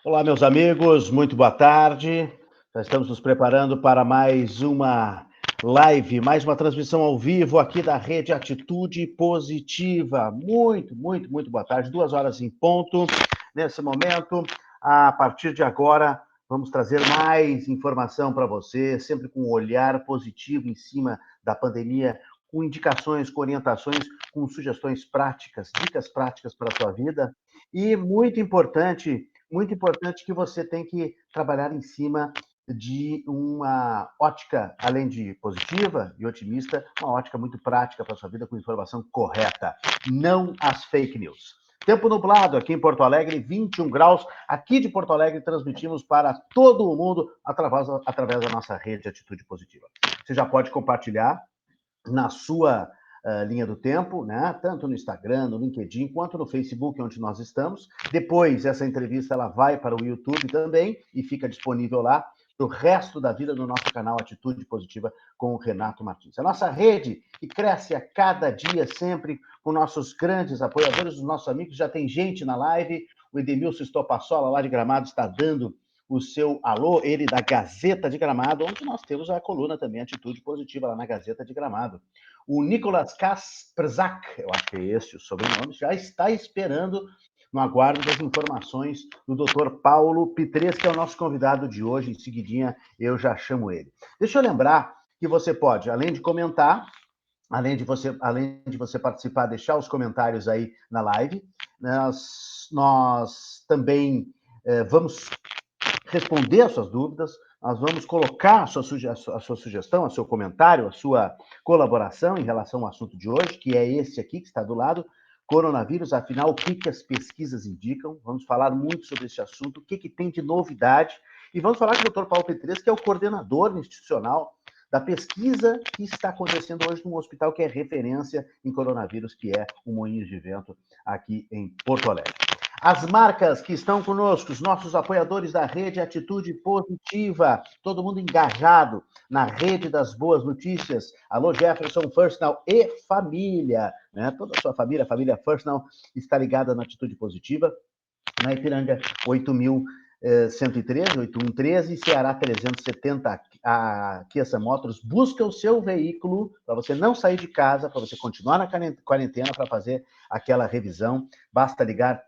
Olá, meus amigos, muito boa tarde. Já estamos nos preparando para mais uma live, mais uma transmissão ao vivo aqui da Rede Atitude Positiva. Muito boa tarde. 2 horas em ponto. Nesse momento, a partir de agora, vamos trazer mais informação para você, sempre com um olhar positivo em cima da pandemia, com indicações, com orientações, com sugestões práticas, dicas práticas para a sua vida. E muito importante que você tem que trabalhar em cima de uma ótica, além de positiva e otimista, uma ótica muito prática para a sua vida com informação correta. Não as fake news. Tempo nublado aqui em Porto Alegre, 21 graus. Aqui de Porto Alegre, transmitimos para todo o mundo através da nossa rede Atitude Positiva. Você já pode compartilhar na sua linha do tempo, né? Tanto no Instagram, no LinkedIn, quanto no Facebook, onde nós estamos. Depois, essa entrevista ela vai para o YouTube também e fica disponível lá para o resto da vida no nosso canal Atitude Positiva com o Renato Martins. A nossa rede que cresce a cada dia, sempre com nossos grandes apoiadores, os nossos amigos. Já tem gente na live. O Edemilson Estopassola, lá de Gramado, está dando o seu alô, ele da Gazeta de Gramado, onde nós temos a coluna também, Atitude Positiva, lá na Gazeta de Gramado. O Nicolas Kasperzak, eu acho que é esse o sobrenome, já está esperando no aguardo das informações do Dr. Paulo Pitres, que é o nosso convidado de hoje. Em seguidinha, eu já chamo ele. Deixa eu lembrar que você pode, além de comentar, além de você participar, deixar os comentários aí na live, nós também vamos responder as suas dúvidas, nós vamos colocar a sua sugestão, o seu comentário, a sua colaboração em relação ao assunto de hoje, que é esse aqui que está do lado, coronavírus, afinal, o que as pesquisas indicam? Vamos falar muito sobre esse assunto, o que tem de novidade, e vamos falar com o Dr. Paulo Pitres, que é o coordenador institucional da pesquisa que está acontecendo hoje num hospital que é referência em coronavírus, que é o Moinhos de Vento, aqui em Porto Alegre. As marcas que estão conosco, os nossos apoiadores da rede Atitude Positiva, todo mundo engajado na rede das boas notícias. Alô, Jefferson Firstnall e família, né? Toda a sua família, a família Firstnall, está ligada na Atitude Positiva, na Ipiranga 8.113, 8113, Ceará 370, a Kia Motors busca o seu veículo para você não sair de casa, para você continuar na quarentena, para fazer aquela revisão. Basta ligar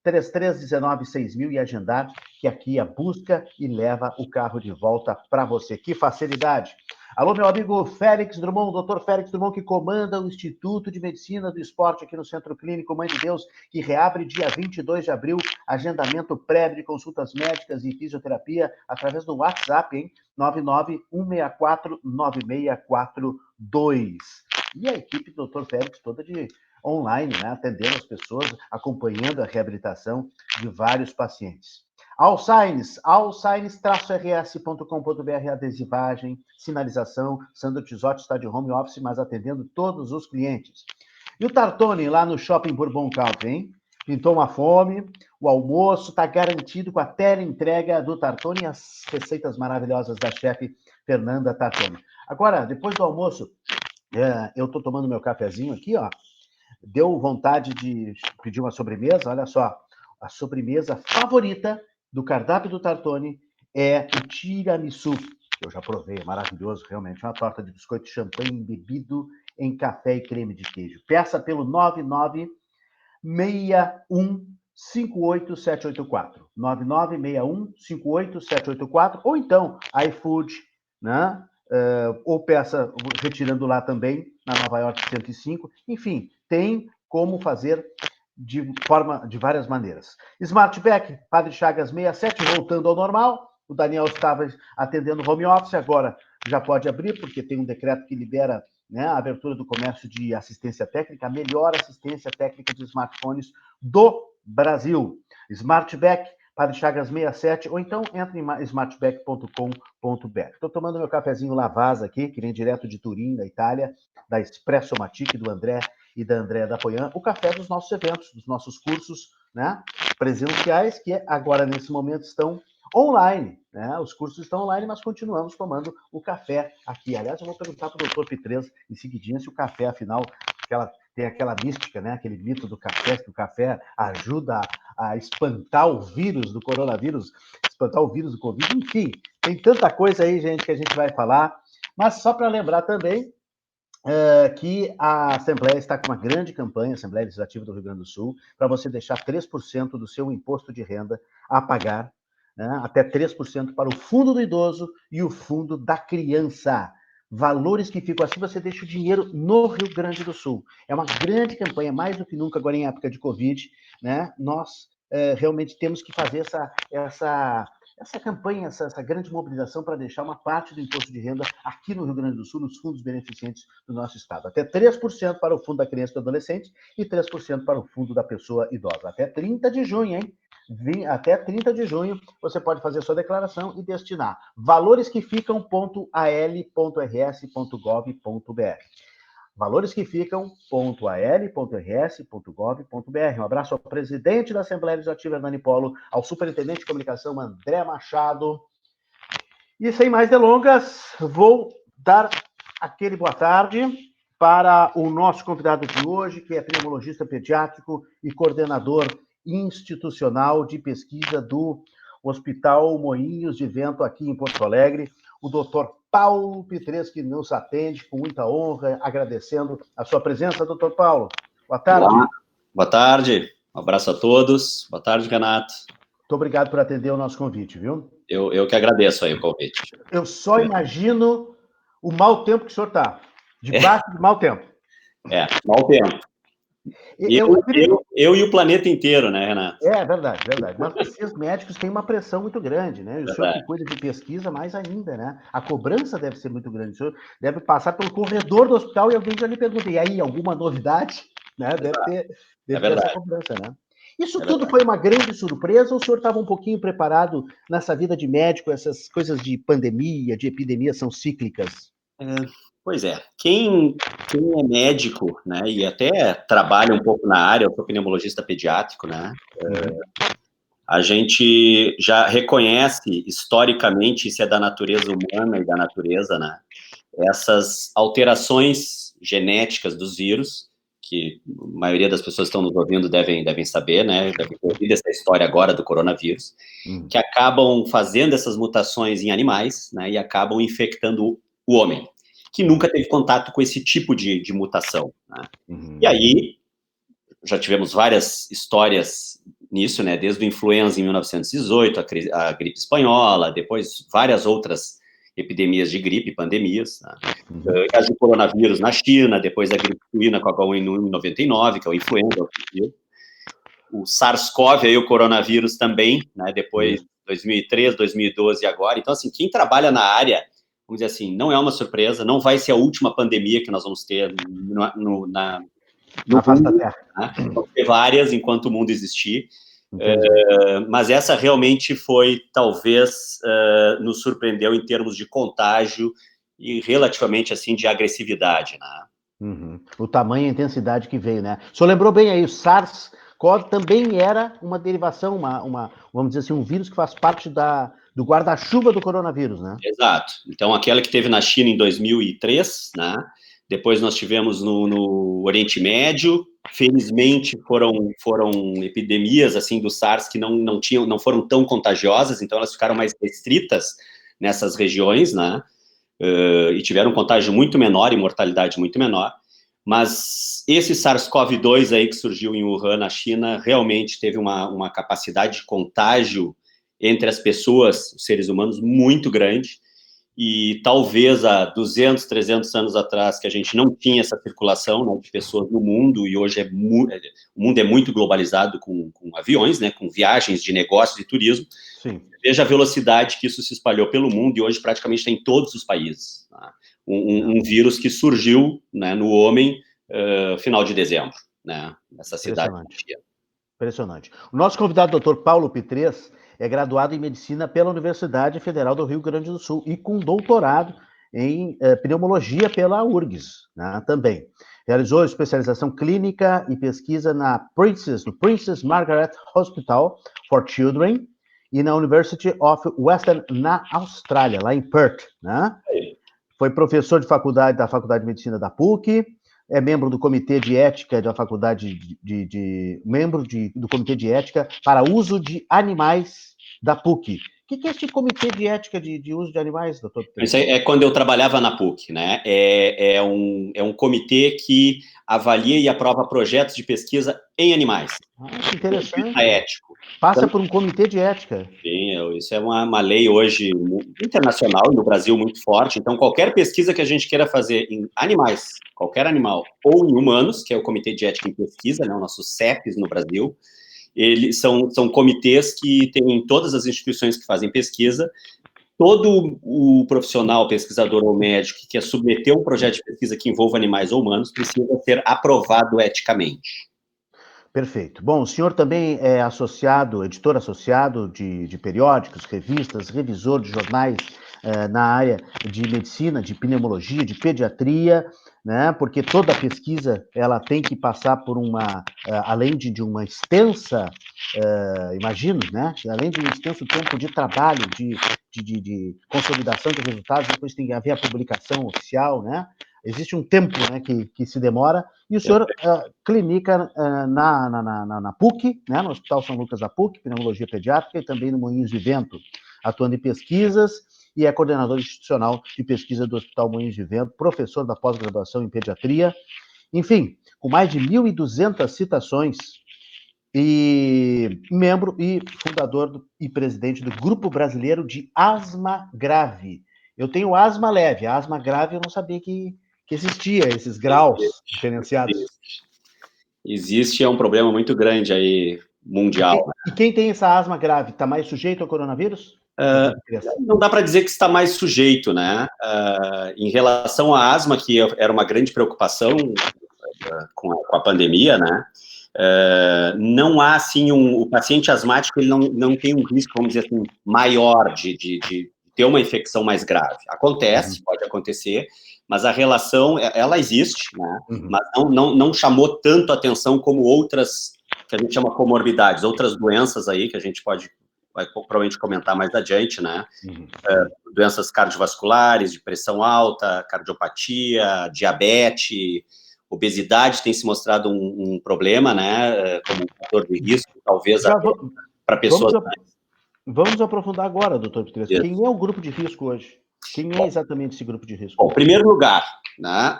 51-3319-6000 e agendar, que aqui a busca e leva o carro de volta para você. Que facilidade! Alô, meu amigo Félix Drummond, doutor Félix Drummond, que comanda o Instituto de Medicina do Esporte aqui no Centro Clínico Mãe de Deus, que reabre dia 22 de abril, agendamento prévio de consultas médicas e fisioterapia através do WhatsApp, hein? 991649642. E a equipe do doutor Félix toda de online, né? Atendendo as pessoas, acompanhando a reabilitação de vários pacientes. Alsigns-rs.com.br, adesivagem, sinalização. Sandro Tisotti está de home office, mas atendendo todos os clientes. E o Tartone, lá no Shopping Bourbon Country, hein? Pintou uma fome, o almoço está garantido com a teleentrega do Tartone e as receitas maravilhosas da chefe Fernanda Tartone. Agora, depois do almoço, eu estou tomando meu cafezinho aqui, ó. Deu vontade de pedir uma sobremesa, olha só. A sobremesa favorita do cardápio do Tartone é o tiramisu, que eu já provei, é maravilhoso, realmente. Uma torta de biscoito de champanhe embebido em café e creme de queijo. Peça pelo 996158784. 996158784, ou então iFood, né? Ou peça retirando lá também, na Nova York 105. Enfim, tem como fazer de várias maneiras. Smartback, Padre Chagas 67, voltando ao normal. O Daniel estava atendendo home office, agora já pode abrir, porque tem um decreto que libera, né, a abertura do comércio de assistência técnica, a melhor assistência técnica de smartphones do Brasil. Smartback, Padre Chagas 67, ou então entre em smartback.com.br. Estou tomando meu cafezinho Lavazza aqui, que vem direto de Turim, da Itália, da Espresso Matic, do André e da Andréa da Poian, o café dos nossos eventos, dos nossos cursos, né, presenciais, que agora, nesse momento, estão online, né? Os cursos estão online, mas continuamos tomando o café aqui. Aliás, eu vou perguntar para o doutor Pitres em seguidinha se o café, afinal, tem aquela mística, né? Aquele mito do café, que o café ajuda a espantar o vírus do coronavírus, espantar o vírus do Covid, enfim, tem tanta coisa aí, gente, que a gente vai falar. Mas só para lembrar também que a Assembleia está com uma grande campanha, a Assembleia Legislativa do Rio Grande do Sul, para você deixar 3% do seu imposto de renda a pagar, né, até 3% para o Fundo do Idoso e o Fundo da Criança. Valores que ficam assim, você deixa o dinheiro no Rio Grande do Sul. É uma grande campanha, mais do que nunca agora em época de Covid, né? Nós realmente temos que fazer essa campanha, essa grande mobilização para deixar uma parte do imposto de renda aqui no Rio Grande do Sul, nos fundos beneficentes do nosso estado. Até 3% para o Fundo da Criança e do Adolescente e 3% para o Fundo da Pessoa Idosa. Até 30 de junho, hein? Até 30 de junho, você pode fazer sua declaração e destinar valores que ficam.al.rs.gov.br. Valores que ficam.al.rs.gov.br. Um abraço ao presidente da Assembleia Legislativa, Hernani Polo, ao superintendente de comunicação, André Machado. E sem mais delongas, vou dar aquele boa tarde para o nosso convidado de hoje, que é pneumologista pediátrico e coordenador institucional de pesquisa do Hospital Moinhos de Vento, aqui em Porto Alegre, o doutor Paulo Pitres, que nos atende com muita honra, agradecendo a sua presença, doutor Paulo. Boa tarde. Olá. Boa tarde, um abraço a todos. Boa tarde, Renato. Muito obrigado por atender o nosso convite, viu? Eu que agradeço aí o convite. Eu só imagino o mau tempo que o senhor está, debaixo de mau tempo. Mau tempo. Eu e o planeta inteiro, né, Renato? É verdade. Mas vocês médicos têm uma pressão muito grande, né? E o senhor que cuida de pesquisa, mais ainda, né? A cobrança deve ser muito grande. O senhor deve passar pelo corredor do hospital e alguém já lhe pergunta, e aí, alguma novidade? Né? Deve ter essa cobrança, né? Isso tudo foi uma grande surpresa ou o senhor estava um pouquinho preparado nessa vida de médico? Essas coisas de pandemia, de epidemia são cíclicas? Pois é. Quem é médico, né, e até trabalha um pouco na área, eu sou pneumologista pediátrico, né, a gente já reconhece historicamente, isso é da natureza humana e da natureza, né, essas alterações genéticas dos vírus, que a maioria das pessoas que estão nos ouvindo devem saber, né, devem ouvir essa história agora do coronavírus, que acabam fazendo essas mutações em animais, né, e acabam infectando o homem, que nunca teve contato com esse tipo de mutação, né. E aí, já tivemos várias histórias nisso, né, desde o influenza em 1918, a gripe espanhola, depois várias outras epidemias de gripe, pandemias, né? Caso do coronavírus na China, depois a gripe suína com a H1N1 em 99, que é o influenza, o SARS-CoV, aí o coronavírus também, né, depois 2003, 2012 e agora. Então, assim, quem trabalha na área, vamos dizer assim, não é uma surpresa, não vai ser a última pandemia que nós vamos ter no face da mundo, Terra. Né? Vão ter várias enquanto o mundo existir, mas essa realmente foi, talvez, nos surpreendeu em termos de contágio e relativamente, assim, de agressividade, né? O tamanho e a intensidade que veio, né? O senhor lembrou bem aí, o SARS-CoV também era uma derivação, vamos dizer assim, um vírus que faz parte do guarda-chuva do coronavírus, né? Exato. Então, aquela que teve na China em 2003, né? Depois nós tivemos no Oriente Médio. Felizmente foram epidemias assim do SARS que não foram tão contagiosas, então elas ficaram mais restritas nessas regiões, né? E tiveram um contágio muito menor e mortalidade muito menor. Mas esse SARS-CoV-2 aí que surgiu em Wuhan, na China, realmente teve uma capacidade de contágio entre as pessoas, os seres humanos, muito grande. E talvez há 200, 300 anos atrás, que a gente não tinha essa circulação, né, de pessoas no mundo, e hoje o mundo é muito globalizado com aviões, né, com viagens de negócios e turismo. Sim. Veja a velocidade que isso se espalhou pelo mundo, e hoje praticamente está em todos os países. Tá? Um vírus que surgiu, né, no homem final de dezembro, né, nessa cidade. Impressionante. O nosso convidado, Dr. Paulo Pitres, é graduado em Medicina pela Universidade Federal do Rio Grande do Sul e com doutorado em pneumologia pela URGS, né, também. Realizou especialização clínica e pesquisa no Princess Margaret Hospital for Children e na University of Western, na Austrália, lá em Perth, né? Foi professor de faculdade da Faculdade de Medicina da PUC, é membro do Comitê de Ética da Faculdade do Comitê de Ética para Uso de Animais da PUC. O que é esse Comitê de Ética de Uso de Animais, doutor Pires? Isso é quando eu trabalhava na PUC, né? É um comitê que avalia e aprova projetos de pesquisa em animais. Que interessante. Ético. Passa por um comitê de ética. Sim, isso é uma lei hoje internacional e no Brasil muito forte. Então, qualquer pesquisa que a gente queira fazer em animais, qualquer animal, ou em humanos, que é o Comitê de Ética em Pesquisa, né, o nosso CEPES no Brasil, eles são comitês que tem em todas as instituições que fazem pesquisa. Todo o profissional, pesquisador ou médico que quer submeter um projeto de pesquisa que envolva animais ou humanos precisa ser aprovado eticamente. Perfeito. Bom, o senhor também é associado, editor associado de periódicos, revistas, revisor de jornais na área de medicina, de pneumologia, de pediatria, né? Porque toda pesquisa ela tem que passar por além de uma extensa, imagino, né? Além de um extenso tempo de trabalho, de consolidação de resultados, depois tem que haver a publicação oficial, né? Existe um tempo, né, que se demora, e o senhor clinica na PUC, né, no Hospital São Lucas da PUC, Pneumologia Pediátrica, e também no Moinhos de Vento, atuando em pesquisas, e é coordenador institucional de pesquisa do Hospital Moinhos de Vento, professor da pós-graduação em pediatria, enfim, com mais de 1.200 citações, e membro e fundador e presidente do Grupo Brasileiro de Asma Grave. Eu tenho asma leve, a asma grave eu não sabia que existia esses graus diferenciados. Existe, é um problema muito grande aí, mundial. E quem tem essa asma grave está mais sujeito ao coronavírus? Não dá para dizer que está mais sujeito, né? Em relação à asma, que era uma grande preocupação com a pandemia, né? Não há, assim, o paciente asmático, ele não tem um risco, vamos dizer assim, maior de ter uma infecção mais grave. Acontece, pode acontecer, mas a relação, ela existe, né? Mas não chamou tanto atenção como outras, que a gente chama comorbidades, outras doenças aí, que a gente vai provavelmente comentar mais adiante, né? Doenças cardiovasculares, de pressão alta, cardiopatia, diabetes, obesidade tem se mostrado um problema, né, como um fator de risco, talvez para pessoas... Vamos aprofundar agora, doutor Pires. Quem é o grupo de risco hoje? Quem é exatamente esse grupo de risco? Bom, em primeiro lugar, né,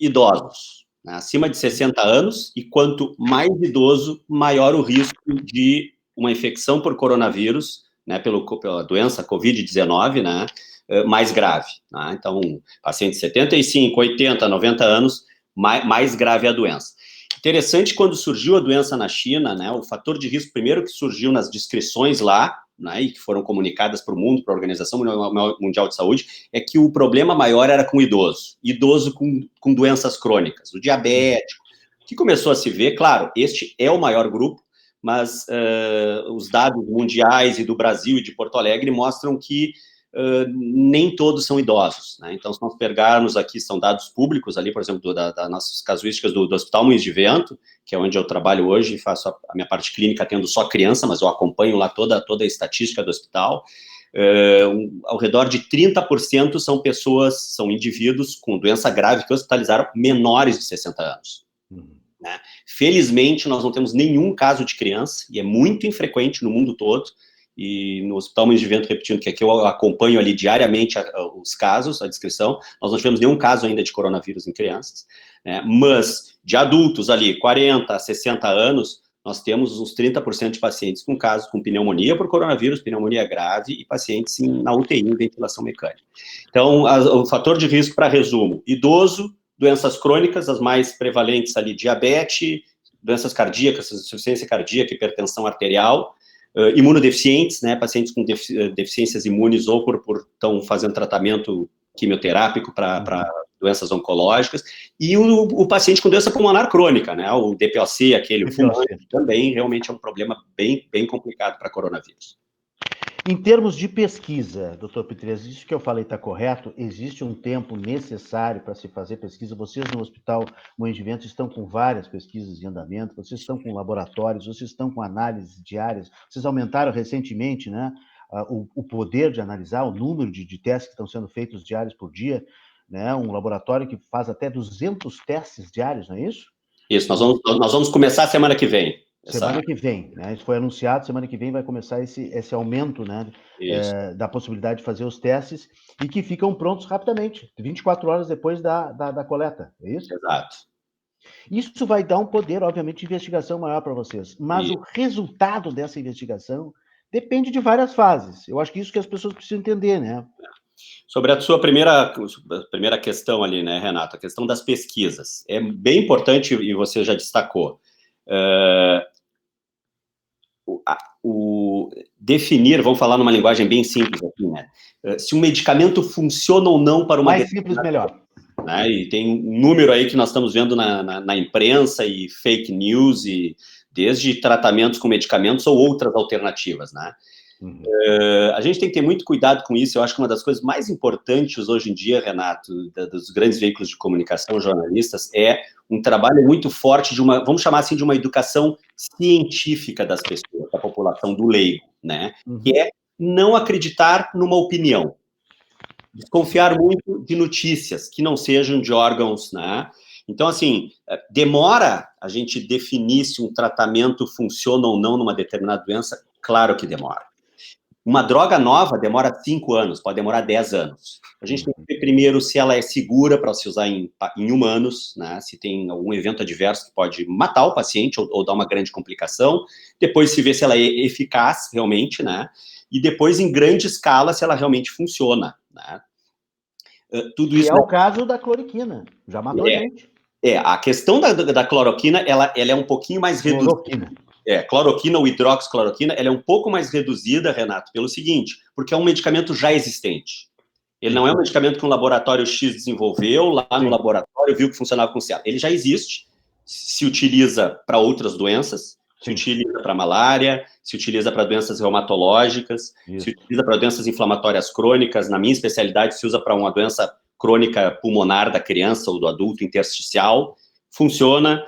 idosos, né, acima de 60 anos, e quanto mais idoso, maior o risco de uma infecção por coronavírus, né, pela doença Covid-19, né, mais grave. Né? Então, paciente de 75, 80, 90 anos, mais grave é a doença. Interessante, quando surgiu a doença na China, né, o fator de risco primeiro que surgiu nas descrições lá, né, e que foram comunicadas para o mundo, para a Organização Mundial de Saúde, é que o problema maior era com idoso com doenças crônicas, o diabético, que começou a se ver, claro, este é o maior grupo, mas os dados mundiais e do Brasil e de Porto Alegre mostram que nem todos são idosos, né? Então, se nós pegarmos aqui, são dados públicos ali, por exemplo, das nossas casuísticas do Hospital Moinhos de Vento, que é onde eu trabalho hoje, faço a minha parte clínica tendo só criança, mas eu acompanho lá toda a estatística do hospital. Ao redor de 30% são indivíduos com doença grave que hospitalizaram menores de 60 anos. Né? Felizmente, nós não temos nenhum caso de criança, e é muito infrequente no mundo todo, e no Hospital Moinhos de Vento, repetindo que aqui eu acompanho ali diariamente os casos, a descrição, nós não tivemos nenhum caso ainda de coronavírus em crianças, né? Mas de adultos ali, 40 a 60 anos, nós temos uns 30% de pacientes com casos com pneumonia por coronavírus, pneumonia grave, e pacientes na UTI, em ventilação mecânica. Então, o fator de risco, para resumo, idoso, doenças crônicas, as mais prevalentes ali, diabetes, doenças cardíacas, insuficiência cardíaca, hipertensão arterial, imunodeficientes, né, pacientes com deficiências imunes ou estão fazendo tratamento quimioterápico para doenças oncológicas, e o paciente com doença pulmonar crônica, né, o DPOC, aquele fumante, também realmente é um problema bem complicado para coronavírus. Em termos de pesquisa, doutor Pires, isso que eu falei está correto? Existe um tempo necessário para se fazer pesquisa? Vocês no Hospital Moinhos de Vento estão com várias pesquisas em andamento, vocês estão com laboratórios, vocês estão com análises diárias, vocês aumentaram recentemente, né, o poder de analisar, o número de testes que estão sendo feitos diários por dia. né? Um laboratório que faz até 200 testes diários, não é isso? Isso, nós vamos começar semana que vem. Semana que vem, né? Isso foi anunciado, semana que vem vai começar esse aumento, né? Da possibilidade de fazer os testes e que ficam prontos rapidamente, 24 horas depois da coleta, é isso? Exato. Isso vai dar um poder, obviamente, de investigação maior para vocês, mas o resultado dessa investigação depende de várias fases. Eu acho que isso que as pessoas precisam entender, né? Sobre a sua primeira questão ali, né, Renato, a questão das pesquisas. É bem importante, e você já destacou, definir, vamos falar numa linguagem bem simples aqui, né? Se um medicamento funciona ou não para uma... Mais simples, melhor. Né? E tem um número aí que nós estamos vendo na imprensa e fake news, e desde tratamentos com medicamentos ou outras alternativas, né? A gente tem que ter muito cuidado com isso. Eu acho que uma das coisas mais importantes hoje em dia, Renato, dos grandes veículos de comunicação, jornalistas, é um trabalho muito forte de uma, vamos chamar assim, de uma educação científica das pessoas, da população, do leigo, né? Que é não acreditar numa opinião. Desconfiar muito de notícias que não sejam de órgãos, né? Então, assim, demora a gente definir se um tratamento funciona ou não numa determinada doença? Claro que demora. Uma droga nova demora 5 anos, pode demorar 10 anos. A gente tem que ver primeiro se ela é segura para se usar em humanos, né? Se tem algum evento adverso que pode matar o paciente ou dar uma grande complicação. Depois se vê se ela é eficaz realmente, né? E depois, em grande escala, se ela realmente funciona, né? Tudo isso... Que é o caso da cloroquina, já matou gente. A questão da cloroquina, ela é um pouquinho mais reduzida. Cloroquina ou hidroxicloroquina, ela é um pouco mais reduzida, Renato, pelo seguinte, porque é um medicamento já existente. Ele não é um medicamento que um laboratório X desenvolveu, lá no laboratório viu que funcionava com certo. Ele já existe, se utiliza para outras doenças, se utiliza para malária, se utiliza para doenças reumatológicas, se utiliza para doenças inflamatórias crônicas. Na minha especialidade, se usa para uma doença crônica pulmonar da criança ou do adulto, intersticial. Funciona.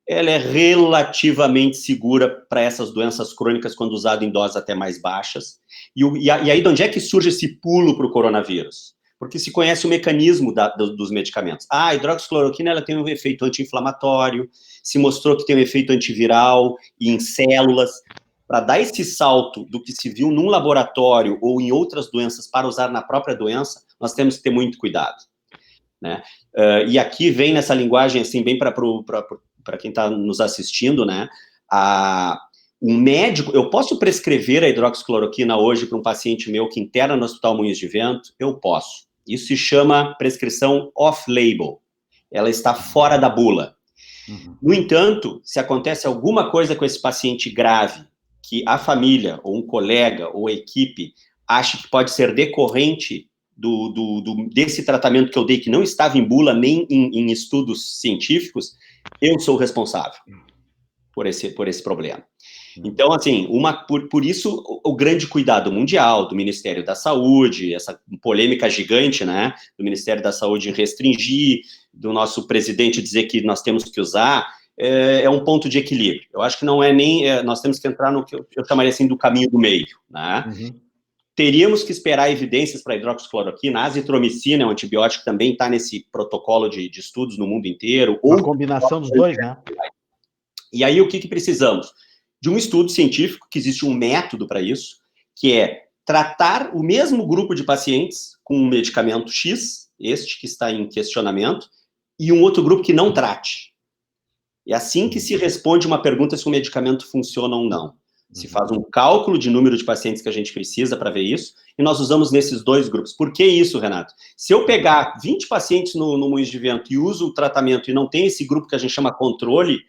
Ela é relativamente segura para essas doenças crônicas quando usada em doses até mais baixas. E aí, de onde é que surge esse pulo para o coronavírus? Porque se conhece o mecanismo dos medicamentos. A hidroxicloroquina, ela tem um efeito anti-inflamatório, se mostrou que tem um efeito antiviral e em células. Para dar esse salto do que se viu num laboratório ou em outras doenças para usar na própria doença, nós temos que ter muito cuidado, né? E aqui vem nessa linguagem, assim, bem para quem está nos assistindo, né? Um médico, eu posso prescrever a hidroxicloroquina hoje para um paciente meu que interna no Hospital Moinhos de Vento? Eu posso. Isso se chama prescrição off-label. Ela está fora da bula. No entanto, se acontece alguma coisa com esse paciente grave, que a família, ou um colega, ou a equipe, acha que pode ser decorrente desse tratamento que eu dei, que não estava em bula, nem em estudos científicos, eu sou o responsável por esse problema. Então, assim, por isso o grande cuidado mundial do Ministério da Saúde, essa polêmica gigante, né, do Ministério da Saúde restringir, do nosso presidente dizer que nós temos que usar, é um ponto de equilíbrio. Eu acho que não é nem... nós temos que entrar no que eu chamaria assim do caminho do meio, né? Teríamos que esperar evidências para a hidroxicloroquina. A azitromicina é um antibiótico que também está nesse protocolo de estudos no mundo inteiro. Uma combinação dos dois, né? E aí, o que precisamos? De um estudo científico, que existe um método para isso, que é tratar o mesmo grupo de pacientes com um medicamento X, este que está em questionamento, e um outro grupo que não trate. É assim que se responde uma pergunta se o medicamento funciona ou não. Se faz um cálculo de número de pacientes que a gente precisa para ver isso, e nós usamos nesses dois grupos. Por que isso, Renato? Se eu pegar 20 pacientes no Moinhos de Vento e uso o tratamento e não tem esse grupo que a gente chama controle,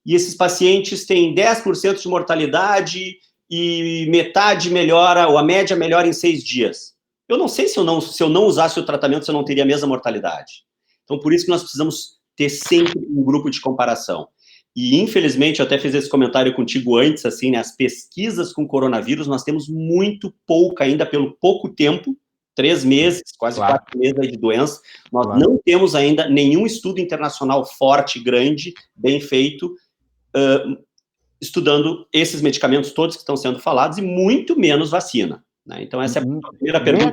e esses pacientes têm 10% de mortalidade e metade melhora, ou a média melhora em 6 dias. Eu não sei se eu não usasse o tratamento, se eu não teria a mesma mortalidade. Então, por isso que nós precisamos ter sempre um grupo de comparação. E, infelizmente, eu até fiz esse comentário contigo antes, assim, né, as pesquisas com coronavírus, nós temos muito pouca ainda, pelo pouco tempo, 3 meses, quase 4 meses aí de doença, nós não temos ainda nenhum estudo internacional forte, grande, bem feito, estudando esses medicamentos todos que estão sendo falados, e muito menos vacina, né? Então, essa é a primeira pergunta.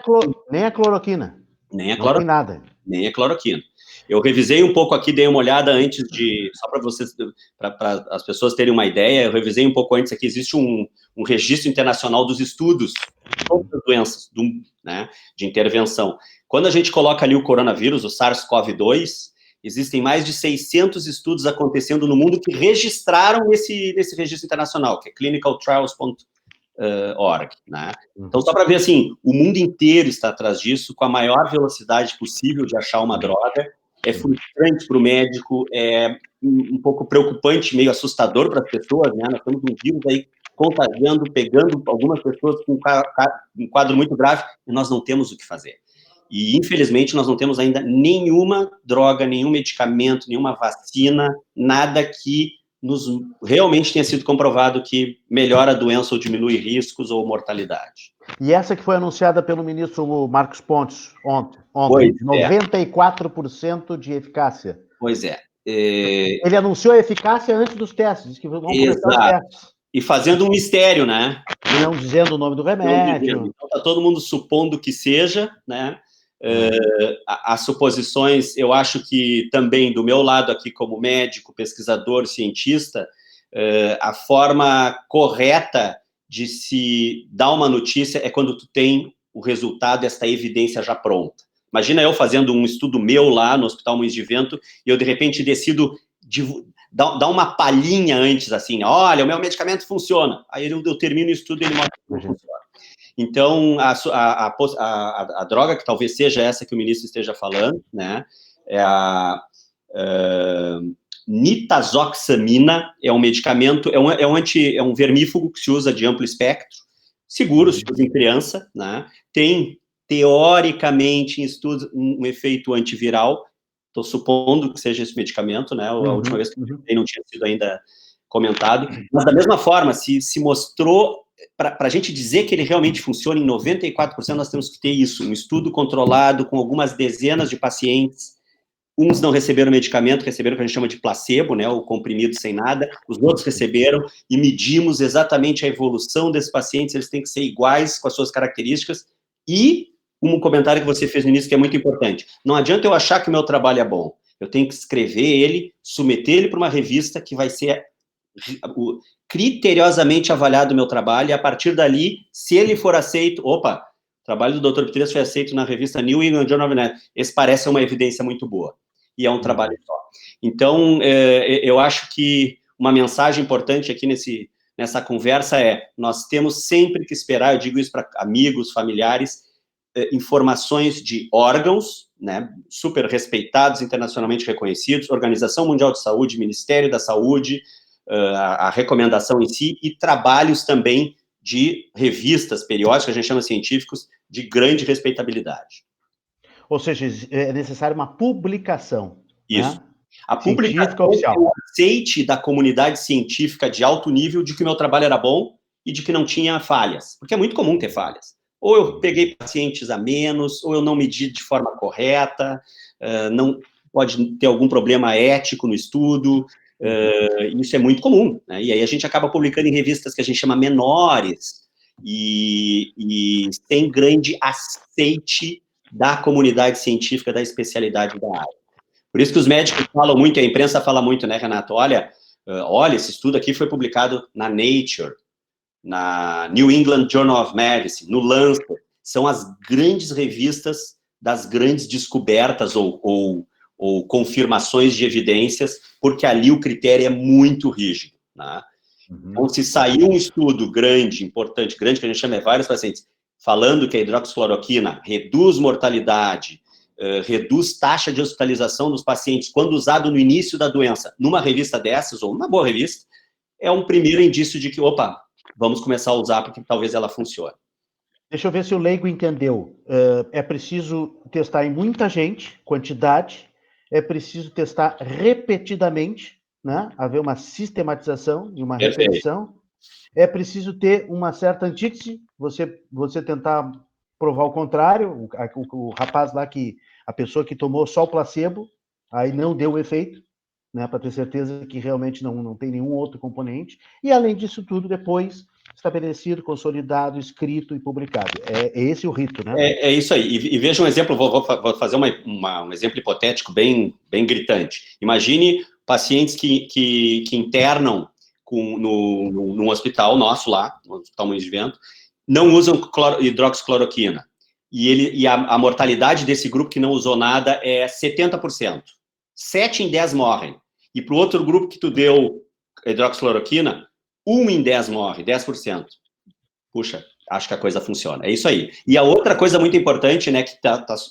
Nem a cloroquina. Nem a cloroquina. Não tem nada. Nem a cloroquina. Eu revisei um pouco aqui, dei uma olhada antes de, só para vocês, para as pessoas terem uma ideia, eu revisei um pouco antes aqui, existe um registro internacional dos estudos de todas as doenças, né, de intervenção. Quando a gente coloca ali o coronavírus, o SARS-CoV-2, existem mais de 600 estudos acontecendo no mundo que registraram nesse registro internacional, que é clinicaltrials.org, né? Então, só para ver, assim, o mundo inteiro está atrás disso, com a maior velocidade possível de achar uma droga. É frustrante para o médico, é um pouco preocupante, meio assustador para as pessoas, né? Nós temos um vírus aí contagiando, pegando algumas pessoas com um quadro muito grave, e nós não temos o que fazer. E, infelizmente, nós não temos ainda nenhuma droga, nenhum medicamento, nenhuma vacina, nada que realmente tenha sido comprovado que melhora a doença ou diminui riscos ou mortalidade. E essa que foi anunciada pelo ministro Marcos Pontes ontem, 94% de eficácia. Pois é. Ele anunciou a eficácia antes dos testes, disse que vão começar os testes. E fazendo um mistério, né? Não dizendo o nome do remédio. Então, está todo mundo supondo que seja, né? As suposições, eu acho que também, do meu lado aqui como médico, pesquisador, cientista, a forma correta de se dar uma notícia é quando tu tem o resultado, esta evidência já pronta. Imagina eu fazendo um estudo meu lá no Hospital Moinhos de Vento e eu, de repente, decido dar uma palhinha antes, assim, olha, o meu medicamento funciona. Aí eu termino o estudo e ele mostra que não funciona. Então, a droga, que talvez seja essa que o ministro esteja falando, né, é a nitazoxamina, é um medicamento, é um vermífugo que se usa de amplo espectro, seguro, se usa em criança, né, tem, teoricamente, em estudos, um efeito antiviral. Estou supondo que seja esse medicamento, né, a última vez que eu não tinha sido ainda comentado, mas da mesma forma, se mostrou, para a gente dizer que ele realmente funciona em 94%, nós temos que ter isso, um estudo controlado com algumas dezenas de pacientes. Uns não receberam medicamento, receberam o que a gente chama de placebo, né, o comprimido sem nada, os outros receberam, e medimos exatamente a evolução desses pacientes, eles têm que ser iguais com as suas características, e um comentário que você fez no início que é muito importante, não adianta eu achar que o meu trabalho é bom, eu tenho que escrever ele, submeter ele para uma revista que vai ser criteriosamente avaliado o meu trabalho, e a partir dali, se ele for aceito, o trabalho do Dr. Pitres foi aceito na revista New England Journal of Medicine, esse parece uma evidência muito boa, e é um trabalho só. Então, eu acho que uma mensagem importante aqui nessa conversa é, nós temos sempre que esperar, eu digo isso para amigos, familiares, informações de órgãos, né, super respeitados, internacionalmente reconhecidos, Organização Mundial de Saúde, Ministério da Saúde, a recomendação em si, e trabalhos também de revistas periódicas, que a gente chama científicos, de grande respeitabilidade. Ou seja, é necessário uma publicação. Isso. Né? A publicação oficial. É o aceite da comunidade científica de alto nível de que o meu trabalho era bom e de que não tinha falhas, porque é muito comum ter falhas. Ou eu peguei pacientes a menos, ou eu não medi de forma correta, não pode ter algum problema ético no estudo, isso é muito comum, né? E aí a gente acaba publicando em revistas que a gente chama menores, e tem grande aceite da comunidade científica, da especialidade da área. Por isso que os médicos falam muito, a imprensa fala muito, né, Renato? Olha, esse estudo aqui foi publicado na Nature, na New England Journal of Medicine, no Lancet, são as grandes revistas das grandes descobertas ou confirmações de evidências, porque ali o critério é muito rígido, né? Então, se sair um estudo grande, importante, grande, que a gente chama de vários pacientes, falando que a hidroxicloroquina reduz mortalidade, reduz taxa de hospitalização dos pacientes, quando usado no início da doença, numa revista dessas, ou numa boa revista, é um primeiro indício de que, vamos começar a usar, porque talvez ela funcione. Deixa eu ver se o leigo entendeu. É preciso testar em muita gente, quantidade, é preciso testar repetidamente, né? Haver uma sistematização e uma repetição. É preciso ter uma certa antítese, você tentar provar o contrário, o rapaz lá, a pessoa que tomou só o placebo, aí não deu o efeito, né, para ter certeza que realmente não tem nenhum outro componente, e além disso tudo, depois, estabelecido, consolidado, escrito e publicado. É esse o rito, né? É isso aí. E veja um exemplo, vou fazer um exemplo hipotético bem gritante. Imagine pacientes que internam num hospital nosso lá, no Hospital Moinhos de Vento, não usam hidroxicloroquina. E a mortalidade desse grupo que não usou nada é 70%. 7 em 10 morrem. E para o outro grupo que tu deu hidroxicloroquina, 1 em 10 morre, 10%. Puxa, acho que a coisa funciona. É isso aí. E a outra coisa muito importante, né, que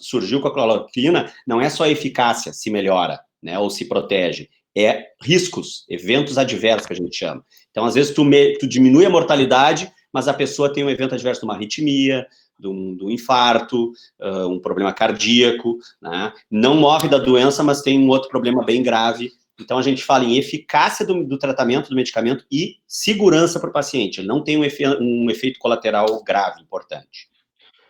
surgiu com a cloroquina, não é só a eficácia se melhora, né, ou se protege, é riscos, eventos adversos que a gente chama. Então, às vezes, tu diminui a mortalidade, mas a pessoa tem um evento adverso de uma arritmia, de um infarto, um problema cardíaco, né? Não morre da doença, mas tem um outro problema bem grave. Então, a gente fala em eficácia do tratamento, do medicamento e segurança para o paciente. Ele não tem um efeito colateral grave, importante.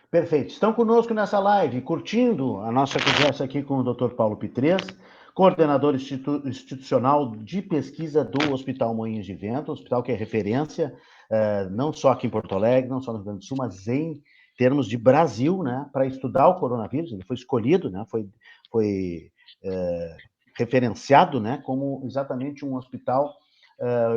Perfeito. Estão conosco nessa live, curtindo a nossa conversa aqui com o Dr. Paulo Pitres, coordenador institucional de pesquisa do Hospital Moinhos de Vento, hospital que é referência, não só aqui em Porto Alegre, não só no Rio Grande do Sul, mas em termos de Brasil, né, para estudar o coronavírus. Ele foi escolhido, né, foi referenciado, né, como exatamente um hospital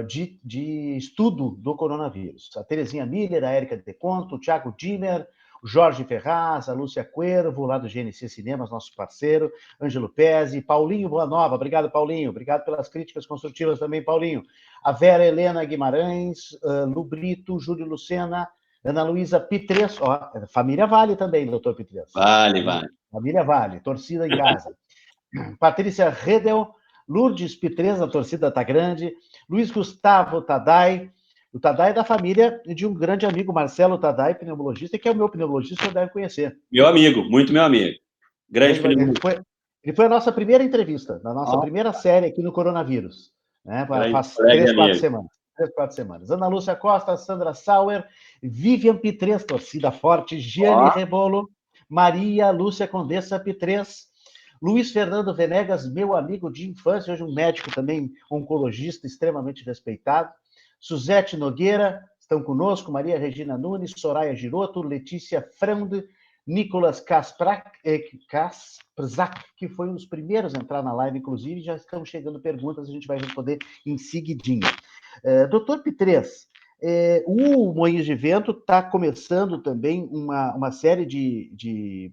de estudo do coronavírus. A Terezinha Miller, a Érica De Conto, o Thiago Dimmer, o Jorge Ferraz, a Lúcia Cuervo, lá do GNC Cinemas, nosso parceiro, Ângelo Pezzi, Paulinho Boanova, obrigado, Paulinho, obrigado pelas críticas construtivas também, Paulinho. A Vera Helena Guimarães, Lu Brito, Júlio Lucena, Ana Luísa Pitres, ó, família Vale também, doutor Pitres. Vale. Família Vale, torcida em casa. Patrícia Redel, Lourdes Pitres, a torcida tá grande, Luiz Gustavo Tadai, o Tadai é da família de um grande amigo, Marcelo Tadai, pneumologista, que é o meu pneumologista, você deve conhecer. Meu amigo, muito meu amigo. Grande pneumologista. Ele foi a nossa primeira entrevista, na nossa primeira série aqui no coronavírus. Né? Faz 3, 4 semanas. 3, 4 semanas. Ana Lúcia Costa, Sandra Sauer, Vivian Pitres, torcida forte, Giane Rebolo, Maria Lúcia Condessa Pitres, Luiz Fernando Venegas, meu amigo de infância, hoje um médico também, oncologista, extremamente respeitado, Suzete Nogueira, estão conosco, Maria Regina Nunes, Soraya Giroto, Letícia Frande, Nicolas Kasprzak, que foi um dos primeiros a entrar na live, inclusive, já estão chegando perguntas, a gente vai responder em seguidinho. Doutor Pitres, o Moinhos de Vento está começando também uma série de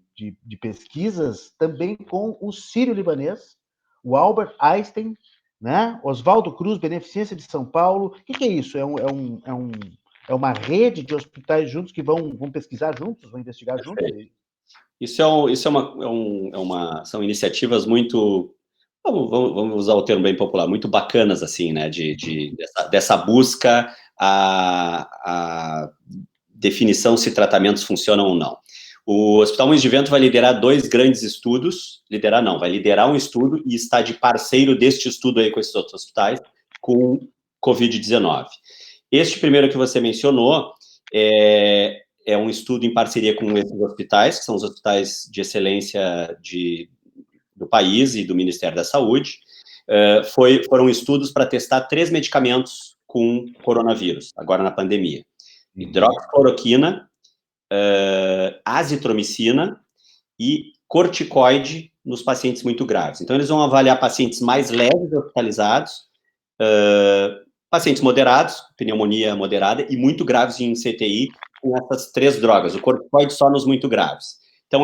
pesquisas também com o sírio-libanês, o Albert Einstein, né? Oswaldo Cruz, Beneficência de São Paulo. O que é isso? É uma rede de hospitais juntos que vão pesquisar juntos, vão investigar juntos? São iniciativas muito, vamos usar o termo bem popular, muito bacanas, assim, né, dessa busca a definição se tratamentos funcionam ou não. O Hospital Moinhos de Vento vai liderar 2 grandes estudos, vai liderar um estudo e está de parceiro deste estudo aí com esses outros hospitais, com Covid-19. Este primeiro que você mencionou é um estudo em parceria com esses hospitais, que são os hospitais de excelência do país e do Ministério da Saúde. Foram estudos para testar 3 medicamentos com coronavírus, agora na pandemia. Hidroxicloroquina, azitromicina e corticoide nos pacientes muito graves. Então, eles vão avaliar pacientes mais leves hospitalizados, pacientes moderados, pneumonia moderada, e muito graves em CTI, com essas 3 drogas. O corticoide só nos muito graves. Então,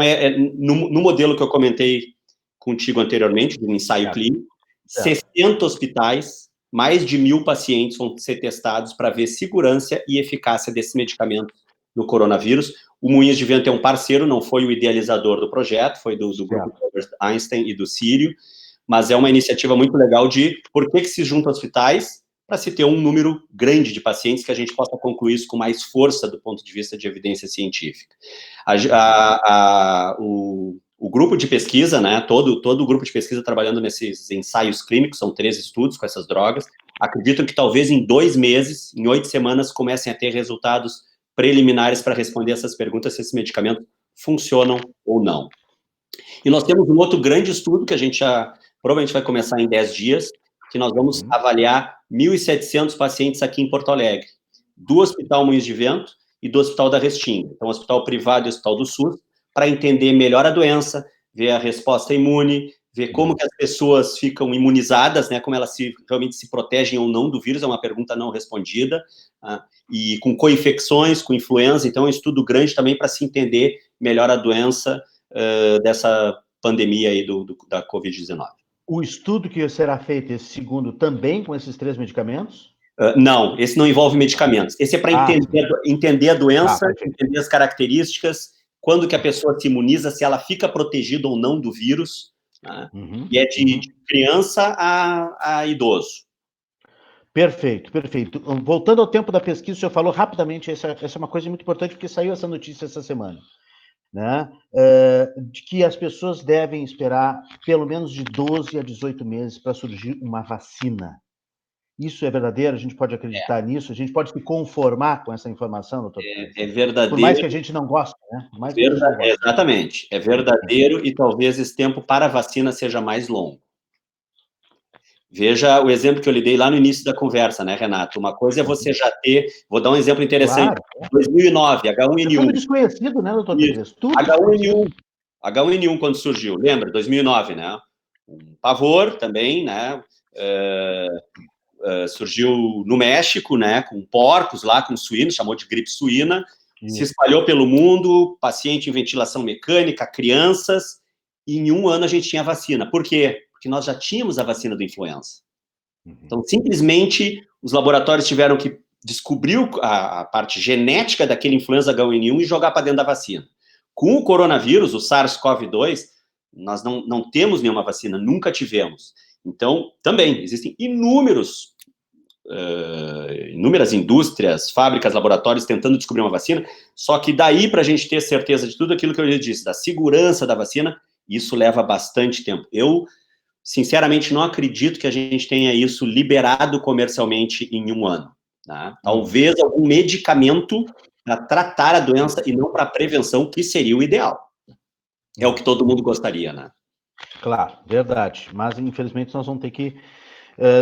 no modelo que eu comentei contigo anteriormente, do ensaio clínico, 60 hospitais, mais de 1.000 pacientes vão ser testados para ver segurança e eficácia desse medicamento no coronavírus. O Moinhos de Vento é um parceiro, não foi o idealizador do projeto, foi do grupo Albert Einstein e do Sírio, mas é uma iniciativa muito legal de por que se juntam hospitais para se ter um número grande de pacientes que a gente possa concluir isso com mais força do ponto de vista de evidência científica. O grupo de pesquisa, né, todo o grupo de pesquisa trabalhando nesses ensaios clínicos, são 3 estudos com essas drogas, acreditam que talvez em 2 meses, em 8 semanas, comecem a ter resultados preliminares para responder essas perguntas se esses medicamentos funcionam ou não. E nós temos um outro grande estudo que a gente provavelmente vai começar em 10 dias, que nós vamos avaliar 1.700 pacientes aqui em Porto Alegre. do Hospital Moinhos de Vento e do Hospital da Restinga. Então, hospital privado e hospital do SUS, para entender melhor a doença, ver a resposta imune, ver como que as pessoas ficam imunizadas, né, como elas realmente se protegem ou não do vírus, é uma pergunta não respondida, e com co-infecções, com influenza, então é um estudo grande também para se entender melhor a doença dessa pandemia aí da Covid-19. O estudo que será feito, esse segundo, também com esses 3 medicamentos? Não, esse não envolve medicamentos. Esse é para entender a doença, entender as características, quando que a pessoa se imuniza, se ela fica protegida ou não do vírus, né? E é de criança a idoso. Perfeito, perfeito. Voltando ao tempo da pesquisa, o senhor falou rapidamente, essa é uma coisa muito importante, porque saiu essa notícia essa semana, né? De que as pessoas devem esperar pelo menos de 12 a 18 meses para surgir uma vacina. Isso é verdadeiro? A gente pode acreditar nisso? A gente pode se conformar com essa informação, doutor? É verdadeiro. Por mais que a gente não goste, né? Exatamente. É verdadeiro e talvez esse tempo para a vacina seja mais longo. Veja o exemplo que eu lhe dei lá no início da conversa, né, Renato? Uma coisa é você já ter... Vou dar um exemplo interessante. Claro. 2009, H1N1. Tudo desconhecido, né, doutor? Tudo H1N1, quando surgiu, lembra? 2009, né? Um pavor também, né? Surgiu no México, né? Com porcos lá, com suínos, chamou de gripe suína. Se espalhou pelo mundo, paciente em ventilação mecânica, crianças, e em 1 ano a gente tinha vacina. Por quê? Porque nós já tínhamos a vacina do influenza. Então, simplesmente, os laboratórios tiveram que descobrir a parte genética daquele influenza H1N1 e jogar para dentro da vacina. Com o coronavírus, o SARS-CoV-2, nós não temos nenhuma vacina, nunca tivemos. Então, também, existem inúmeras indústrias, fábricas, laboratórios tentando descobrir uma vacina, só que daí para a gente ter certeza de tudo aquilo que eu já disse, da segurança da vacina, isso leva bastante tempo. Eu, sinceramente, não acredito que a gente tenha isso liberado comercialmente em 1 ano. Tá? Talvez algum medicamento para tratar a doença e não para prevenção, que seria o ideal. É o que todo mundo gostaria, né? Claro, verdade. Mas, infelizmente, nós vamos ter que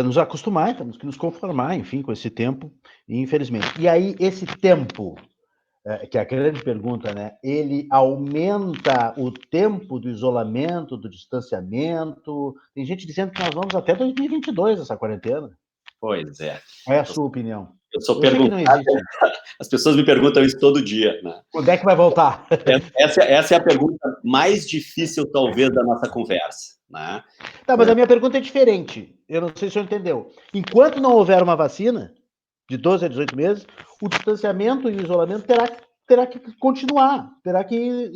nos acostumar, temos que nos conformar, enfim, com esse tempo, infelizmente. E aí, esse tempo, que é a grande pergunta, né? Ele aumenta o tempo do isolamento, do distanciamento? Tem gente dizendo que nós vamos até 2022, essa quarentena. Pois é. Qual é a sua opinião? Eu sou perguntado, as pessoas me perguntam isso todo dia, né? Quando é que vai voltar? Essa é a pergunta mais difícil, talvez, da nossa conversa, né? Tá, mas a minha pergunta é diferente. Eu não sei se o senhor entendeu. Enquanto não houver uma vacina, de 12 a 18 meses, o distanciamento e o isolamento terá que continuar. Terá que...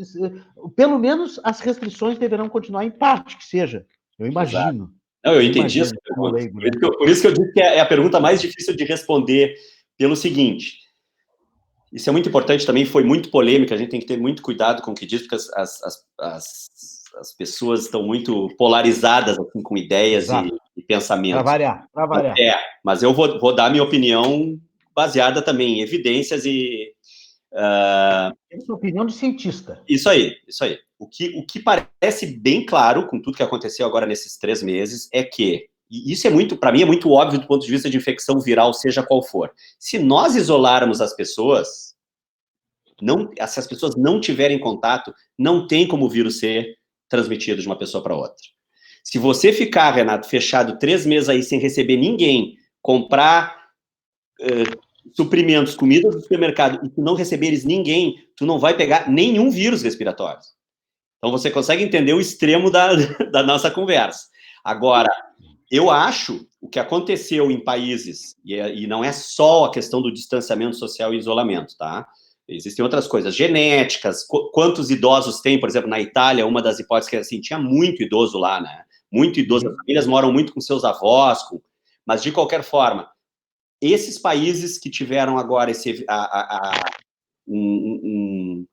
Pelo menos as restrições deverão continuar em parte, que seja. Eu imagino. Exato. Não, eu entendi essa pergunta. Por isso que eu disse que é a pergunta mais difícil de responder, pelo seguinte: isso é muito importante também, foi muito polêmica, a gente tem que ter muito cuidado com o que diz, porque as pessoas estão muito polarizadas assim, com ideias e pensamentos. Para variar. Mas eu vou dar minha opinião baseada também em evidências e... Essa é a opinião de cientista. Isso aí. O que parece bem claro, com tudo que aconteceu agora nesses 3 meses, é que, e isso é muito, para mim, é muito óbvio do ponto de vista de infecção viral, seja qual for. Se nós isolarmos as pessoas, se as pessoas não tiverem contato, não tem como o vírus ser transmitido de uma pessoa para outra. Se você ficar, Renato, fechado 3 meses aí sem receber ninguém, comprar suprimentos, comida do supermercado, e tu não receberes ninguém, tu não vai pegar nenhum vírus respiratório. Então, você consegue entender o extremo da nossa conversa. Agora, eu acho o que aconteceu em países, e não é só a questão do distanciamento social e isolamento, tá? Existem outras coisas, genéticas, quantos idosos tem, por exemplo, na Itália, uma das hipóteses que, assim, tinha muito idoso lá, né? Muito idoso, as famílias moram muito com seus avós, mas, de qualquer forma, esses países que tiveram agora um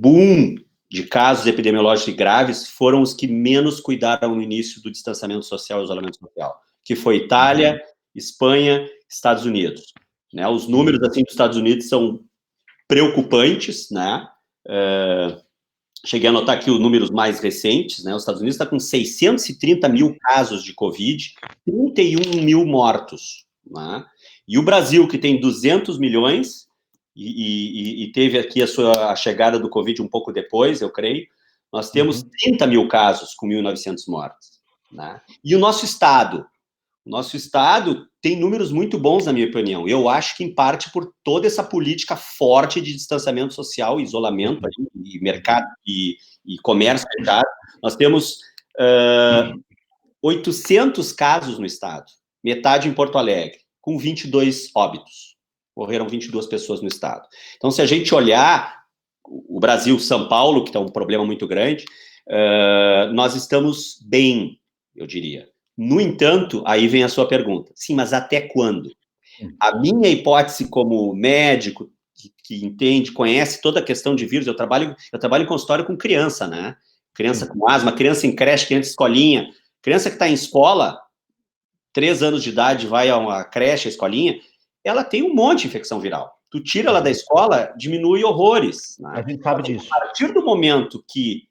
boom de casos epidemiológicos graves foram os que menos cuidaram no início do distanciamento social e isolamento social, que foi Itália, Espanha, Estados Unidos. Né? Os números assim, dos Estados Unidos são preocupantes, né? Cheguei a anotar aqui os números mais recentes, né? Os Estados Unidos está com 630 mil casos de Covid, 31 mil mortos, né? E o Brasil, que tem 200 milhões, e teve aqui a chegada do Covid um pouco depois, eu creio, nós temos 30 mil casos com 1.900 mortes. Né? E o nosso Estado tem números muito bons, na minha opinião. Eu acho que, em parte, por toda essa política forte de distanciamento social, isolamento, e mercado e comércio fechado. Nós temos 800 casos no Estado, metade em Porto Alegre, com 22 óbitos. Morreram 22 pessoas no Estado. Então, se a gente olhar o Brasil, São Paulo, que está um problema muito grande, nós estamos bem, eu diria. No entanto, aí vem a sua pergunta. Sim, mas até quando? A minha hipótese como médico, que entende, conhece toda a questão de vírus, eu trabalho em consultório com criança, né? Criança com asma, criança em creche, criança em escolinha, criança que está em escola, 3 anos de idade, vai a uma creche, a escolinha, ela tem um monte de infecção viral. Tu tira ela da escola, diminui horrores. Né? A gente sabe disso. A partir do momento que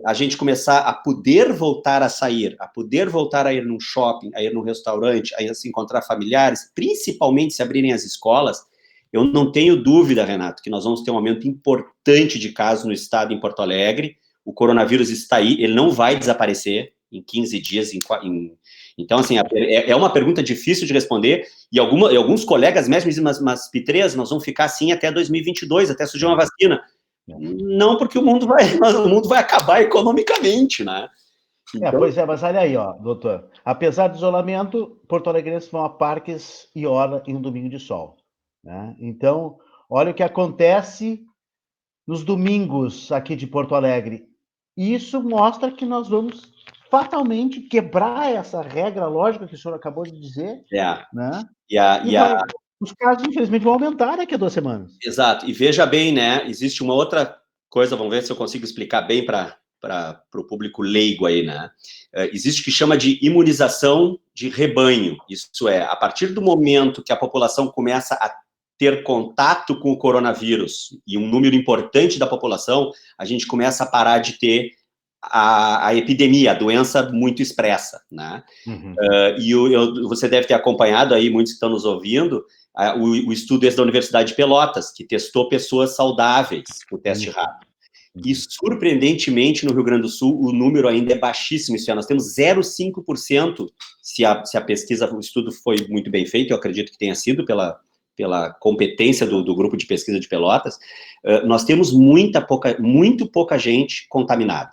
a gente começar a poder voltar a sair, a poder voltar a ir num shopping, a ir num restaurante, a se encontrar familiares, principalmente se abrirem as escolas, eu não tenho dúvida, Renato, que nós vamos ter um aumento importante de casos no estado, em Porto Alegre. O coronavírus está aí, ele não vai desaparecer em 15 dias. Então, assim, é uma pergunta difícil de responder, e alguns colegas médicos me dizem, mas Pitres, nós vamos ficar assim até 2022, até surgir uma vacina. Não, porque o mundo vai acabar economicamente, né? Então... pois é, mas olha aí, ó, doutor. Apesar do isolamento, porto-alegrenses vão a parques e orla em um domingo de sol. Né? Então, olha o que acontece nos domingos aqui de Porto Alegre. Isso mostra que nós vamos fatalmente quebrar essa regra lógica que o senhor acabou de dizer. Né? Os casos, infelizmente, vão aumentar daqui a 2 semanas. Exato. E veja bem, né? Existe uma outra coisa, vamos ver se eu consigo explicar bem para o público leigo aí, né? Existe o que chama de imunização de rebanho. Isso é, a partir do momento que a população começa a ter contato com o coronavírus, e um número importante da população, a gente começa a parar de ter a epidemia, a doença muito expressa, né? E você deve ter acompanhado aí, muitos que estão nos ouvindo, o estudo esse da Universidade de Pelotas, que testou pessoas saudáveis com o teste rápido. E, surpreendentemente, no Rio Grande do Sul, o número ainda é baixíssimo esse ano. Nós temos 0,5%, se a pesquisa, o estudo foi muito bem feito, eu acredito que tenha sido pela competência do grupo de pesquisa de Pelotas. Nós temos muito pouca gente contaminada,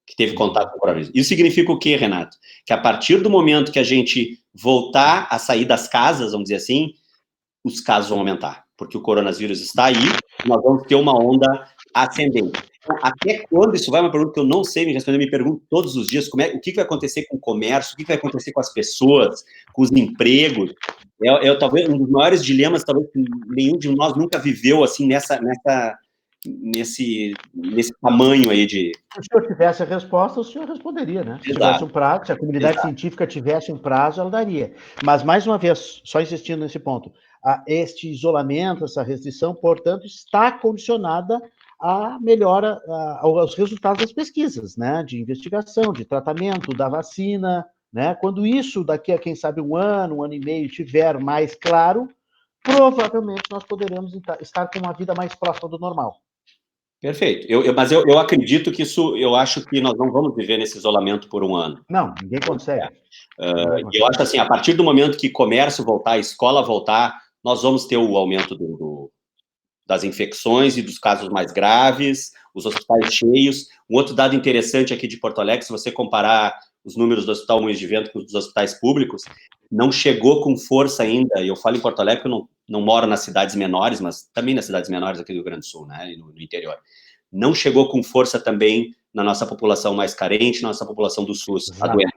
que teve contato com o coronavírus. Isso significa o quê, Renato? Que a partir do momento que a gente voltar a sair das casas, vamos dizer assim, os casos vão aumentar, porque o coronavírus está aí, e nós vamos ter uma onda ascendente. Então, até quando isso vai? Uma pergunta que eu não sei me responder, eu me pergunto todos os dias, o que vai acontecer com o comércio, o que vai acontecer com as pessoas, com os empregos. Talvez um dos maiores dilemas, talvez que nenhum de nós nunca viveu, assim, nesse tamanho aí de... Se o senhor tivesse a resposta, o senhor responderia, né? Se tivesse um prazo, se a comunidade científica tivesse um prazo, ela daria. Mas, mais uma vez, só insistindo nesse ponto, este isolamento, essa restrição, portanto, está condicionada à melhora, aos resultados das pesquisas, né? De investigação, de tratamento, da vacina, né? Quando isso, daqui a, quem sabe, um ano e meio, tiver mais claro, provavelmente nós poderemos estar com uma vida mais próxima do normal. Perfeito. Mas eu acredito que eu acho que nós não vamos viver nesse isolamento por um ano. Não, ninguém consegue. E eu acho assim, a partir do momento que comércio voltar, escola voltar, nós vamos ter o aumento das infecções e dos casos mais graves, os hospitais cheios. Um outro dado interessante aqui de Porto Alegre, se você comparar os números do Hospital Moinhos de Vento com os dos hospitais públicos, não chegou com força ainda, e eu falo em Porto Alegre porque eu não moro nas cidades menores, mas também nas cidades menores aqui do Rio Grande do Sul, né, e no interior. Não chegou com força também na nossa população mais carente, na nossa população do SUS, a doença.